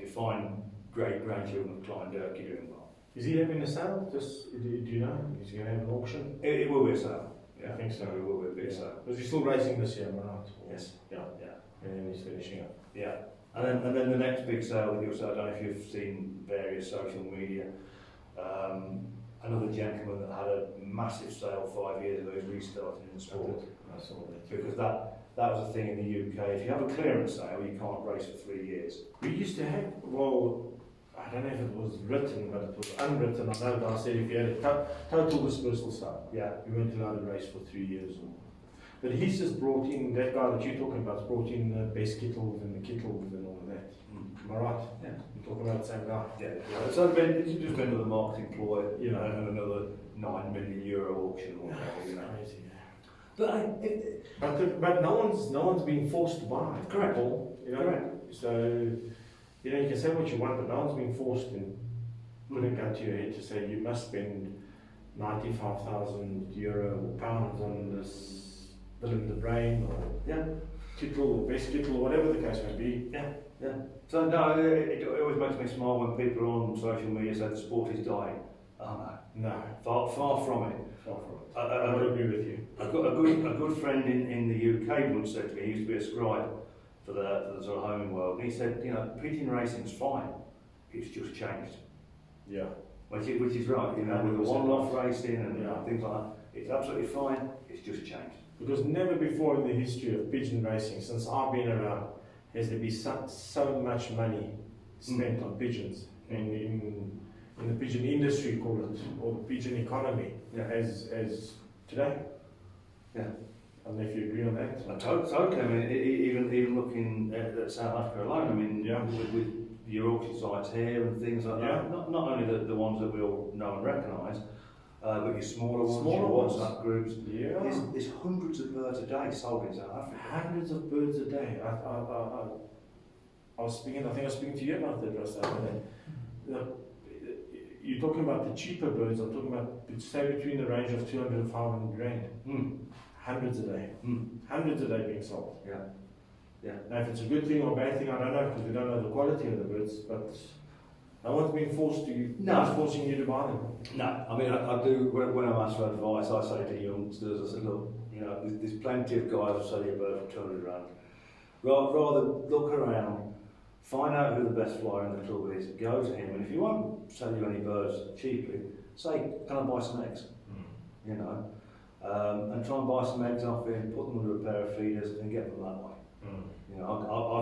[SPEAKER 2] find great grandchildren of Kleindirk, you're doing well.
[SPEAKER 1] Is he having a sale? Just do you know? Is he going to have an auction?
[SPEAKER 2] It will be a sale.
[SPEAKER 1] Yeah, I think so.
[SPEAKER 2] It will be a sale.
[SPEAKER 1] Was he still racing this year, or not?
[SPEAKER 2] Yes.
[SPEAKER 1] Yeah. And then he's finishing up.
[SPEAKER 2] Yeah. And then the next big sale that you'll see, I don't know if you've seen various social media. Another gentleman that had a massive sale 5 years ago is restarting in the sport.
[SPEAKER 1] I saw that.
[SPEAKER 2] Because that was a thing in the UK. If you have a clearance sale, you can't race for 3 years.
[SPEAKER 1] We used to have, I don't know if it was written, but it was unwritten. I know I said if you had a total dispersal sale, you weren't allowed to race for 3 years. But he's just brought in, that guy that you're talking about, brought in the best kittles and the kittles and all of that. Am I right?
[SPEAKER 2] Yeah.
[SPEAKER 1] You're talking about the same guy?
[SPEAKER 2] Yeah. So it's just been another marketing ploy, and another €9 million auction or whatever.
[SPEAKER 1] That's crazy.
[SPEAKER 2] But
[SPEAKER 1] no one's being forced to buy.
[SPEAKER 2] Correct.
[SPEAKER 1] Correct. So you can say what you want, but no one's being forced and put a gun to your head to say you must spend €95,000 or pounds on this Willem de Brain or kittle or best kittle or whatever the case may be.
[SPEAKER 2] Yeah. So no, it always makes me smile when people on social media say the sport is dying. Oh
[SPEAKER 1] no.
[SPEAKER 2] Far from it.
[SPEAKER 1] I would agree with you.
[SPEAKER 2] A good friend in the UK once said to me, he used to be a scribe for the sort of homing world, and he said, pigeon racing's fine, it's just changed.
[SPEAKER 1] Yeah.
[SPEAKER 2] Which is right, with the one-off racing and things like that, it's absolutely fine, it's just changed.
[SPEAKER 1] Because never before in the history of pigeon racing, since I've been around, has there been so much money spent on pigeons, and in the pigeon industry, call it, or the pigeon economy, as today.
[SPEAKER 2] Yeah.
[SPEAKER 1] I don't know if you agree on that.
[SPEAKER 2] Totally. I mean, even looking at South Africa alone, I mean,
[SPEAKER 1] Yeah.
[SPEAKER 2] with your auction sites here and things like that, not only the ones that we all know and recognise, but your smaller ones, your WhatsApp groups.
[SPEAKER 1] Yeah.
[SPEAKER 2] There's hundreds of birds a day sold in South Africa.
[SPEAKER 1] Hundreds of birds a day. I think I was speaking to you about that just the other day. You're talking about the cheaper birds. I'm talking about, say, between the range of 200 and 500 rand. Hundreds a day. Hundreds a day being sold.
[SPEAKER 2] Yeah.
[SPEAKER 1] Now, if it's a good thing or bad thing, I don't know, because we don't know the quality of the birds. But no one's being forced to. No one's forcing you to buy them.
[SPEAKER 2] No, I mean, I do. When I'm asked for advice, I say to youngsters, I say, look, you know, there's plenty of guys who sell you a bird for 200 rand. Rather look around. Find out who the best flyer in the club is, go to him, and if he won't sell you any birds cheaply, say, can I buy some eggs? You know, and try and buy some eggs off him, put them under a pair of feeders and get them that way. You know,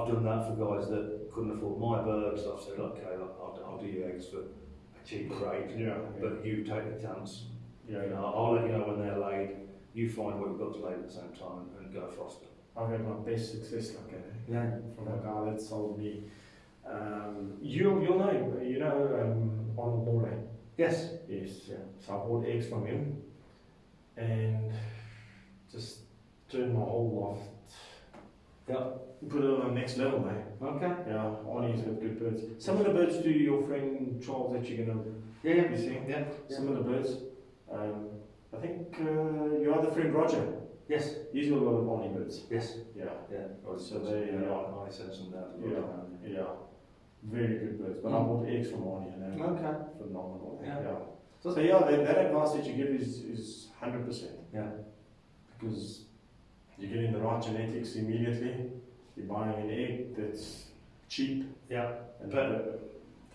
[SPEAKER 2] I've done that for guys that couldn't afford my birds. I've said, okay, I'll do your eggs for a cheaper rate, but you take the chance. You know, I'll let you know when they're laid, you find what you've got to lay at the same time and go foster.
[SPEAKER 1] I've had my best success like that. From a guy that sold me. You'll know, you know, Arnold Morley.
[SPEAKER 2] Yes.
[SPEAKER 1] Yes. Yeah. So I bought eggs from him, and just turned my whole loft. Put it on the next level, mate.
[SPEAKER 2] Okay.
[SPEAKER 1] Yeah. Arnie's got good birds. Some of the birds do your friend Charles that you're gonna be seeing.
[SPEAKER 2] Yeah.
[SPEAKER 1] Some of the birds. I think your other friend Roger.
[SPEAKER 2] Yes.
[SPEAKER 1] He's got a lot of Arnie birds.
[SPEAKER 2] Yes.
[SPEAKER 1] Yeah.
[SPEAKER 2] So
[SPEAKER 1] they
[SPEAKER 2] I sent some down to
[SPEAKER 1] Yeah. Very good birds. But I bought eggs from Arnie, and
[SPEAKER 2] okay.
[SPEAKER 1] Phenomenal.
[SPEAKER 2] Yeah.
[SPEAKER 1] So that advice that you give is 100%.
[SPEAKER 2] Yeah.
[SPEAKER 1] Because you're getting the right genetics immediately. You're buying an egg that's cheap.
[SPEAKER 2] Yeah.
[SPEAKER 1] And the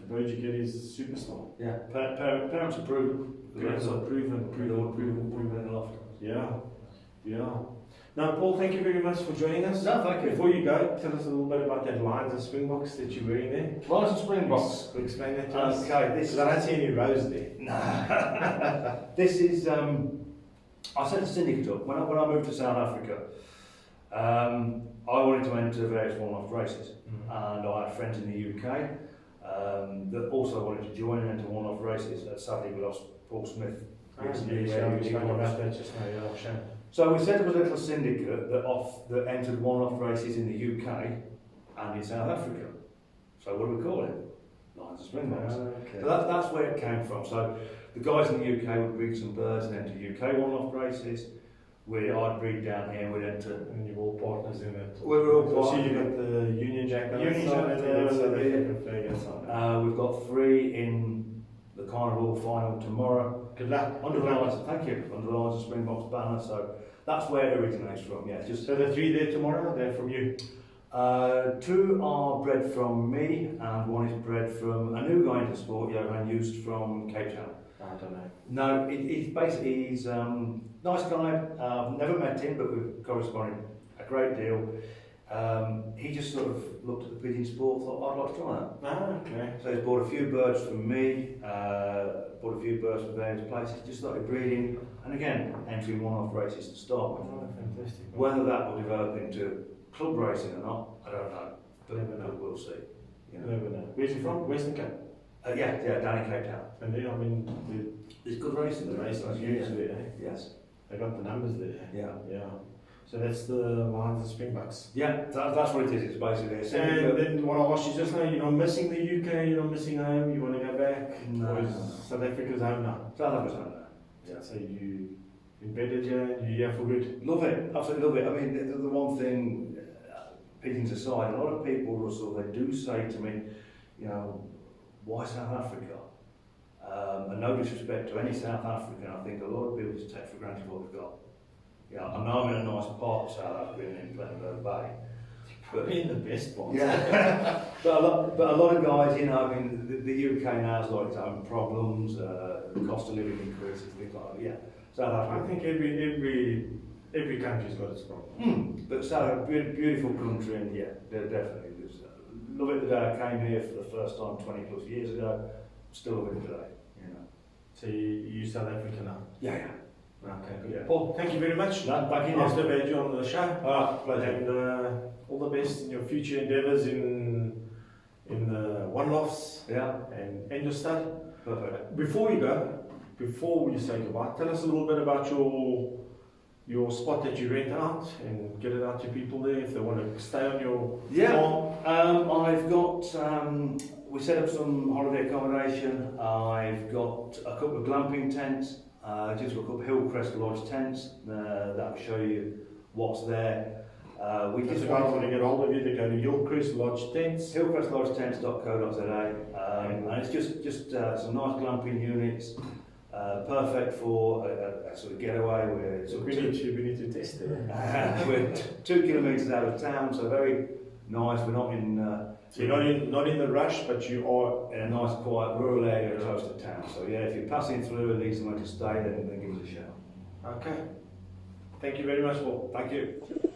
[SPEAKER 1] bird you get is a superstar.
[SPEAKER 2] Yeah. Parents are proven.
[SPEAKER 1] Parents are proven
[SPEAKER 2] in the loft.
[SPEAKER 1] Yeah. Now, Paul, thank you very much for joining us.
[SPEAKER 2] No, thank you.
[SPEAKER 1] Before you go, tell us a little bit about that Lions and Springboks that you're wearing there.
[SPEAKER 2] Lions and Springboks.
[SPEAKER 1] Explain that to us.
[SPEAKER 2] Okay,
[SPEAKER 1] I don't see any rows there.
[SPEAKER 2] No. This is, I set a syndicate up. When I moved to South Africa, I wanted to enter various one-off races. And I had friends in the UK that also wanted to join and enter one-off races. Sadly, we lost Paul Smith. So we set up a little syndicate that entered one-off races in the UK and in South Africa. So what do we call it? Lions and Springboks.
[SPEAKER 1] Okay.
[SPEAKER 2] So that's where it came from. So the guys in the UK would breed some birds and enter UK one-off races. I'd breed down here, we'd enter.
[SPEAKER 1] And you're all partners in it.
[SPEAKER 2] We're all partners.
[SPEAKER 1] So you got the Union Jack on the side there.
[SPEAKER 2] We've got 3 in the Carnival final tomorrow.
[SPEAKER 1] Good luck.
[SPEAKER 2] Under the Lions, thank you. Under the Lions and Springboks banner. So that's where it originates from. Yeah.
[SPEAKER 1] So the 3 there tomorrow, they're from you.
[SPEAKER 2] 2 are bred from me, and 1 is bred from a new guy into sport, Johan Used from Cape Town.
[SPEAKER 1] I don't know.
[SPEAKER 2] No, he's nice guy. I've never met him, but we've corresponded a great deal. He just sort of looked at the pigeon sport, thought, I'd like to try that.
[SPEAKER 1] Okay.
[SPEAKER 2] So he's bought a few birds from me, bought a few birds from various places, just started breeding, and again, entering one-off races to start with.
[SPEAKER 1] Oh, fantastic.
[SPEAKER 2] Whether that will develop into club racing or not, I don't know. But
[SPEAKER 1] Never know.
[SPEAKER 2] we'll see. You know.
[SPEAKER 1] Never know. Where's he from? Western Cape.
[SPEAKER 2] Down in Cape Town.
[SPEAKER 1] And then, I mean,
[SPEAKER 2] There's good racing.
[SPEAKER 1] the racing is huge there, eh?
[SPEAKER 2] Yes.
[SPEAKER 1] They got the numbers there.
[SPEAKER 2] Yeah.
[SPEAKER 1] So that's the Lions and Springboks.
[SPEAKER 2] Yeah, that's what it is. It's basically a
[SPEAKER 1] And
[SPEAKER 2] syndicate.
[SPEAKER 1] then what I asked you just now, you're not missing the UK, you're not missing home, you want to go back?
[SPEAKER 2] No.
[SPEAKER 1] Or is South Africa's home now?
[SPEAKER 2] South Africa's home now.
[SPEAKER 1] Yeah. So you embedded here, you're here for good?
[SPEAKER 2] Love it, absolutely love it. I mean, the one thing, pigeons aside, a lot of people, Russell, they do say to me, you know, why South Africa? And no disrespect to any South African, I think a lot of people just take for granted what we've got. You know, I know I'm in a nice part of South Africa in Plettenberg Bay.
[SPEAKER 1] But in the best part.
[SPEAKER 2] Yeah. but a lot of guys, you know, I mean, the UK now has got its own problems, cost of living increases, things like that. Yeah. South Africa.
[SPEAKER 1] I think every country's got its problem.
[SPEAKER 2] But South Africa, beautiful country, and yeah, definitely love it the day I came here for the first time 20 plus years ago. Still love it today. You know.
[SPEAKER 1] So you're South African now?
[SPEAKER 2] Yeah, yeah.
[SPEAKER 1] Okay, good.
[SPEAKER 2] Yeah.
[SPEAKER 1] Paul, thank you very much.
[SPEAKER 2] No, back in
[SPEAKER 1] Nice to have had you on the show.
[SPEAKER 2] Pleasure.
[SPEAKER 1] And all the best in your future endeavours in the one-offs
[SPEAKER 2] Yeah.
[SPEAKER 1] and your study.
[SPEAKER 2] Perfect.
[SPEAKER 1] Before we say goodbye, tell us a little bit about your spot that you rent out and get it out to people there if they want to stay on your farm.
[SPEAKER 2] I've got, we set up some holiday accommodation. I've got a couple of glamping tents, just a couple of Hillcrest Lodge tents. That'll show you what's there. We
[SPEAKER 1] If
[SPEAKER 2] just
[SPEAKER 1] you guys want to get hold of you, they go to Hillcrest Lodge Tents.
[SPEAKER 2] hillcrestlodgetents.co.za, and it's just some nice glamping units, perfect for a sort of getaway. We're
[SPEAKER 1] So
[SPEAKER 2] sort
[SPEAKER 1] we
[SPEAKER 2] of
[SPEAKER 1] need to test it.
[SPEAKER 2] we're 2 kilometres out of town, so very nice. We're not in.
[SPEAKER 1] So you're not in the rush, but you are
[SPEAKER 2] In a nice, quiet, rural area close to town. So yeah, if you're passing through and need somewhere to stay, then give us a shout.
[SPEAKER 1] okay. Thank you very much, Paul.
[SPEAKER 2] Thank you.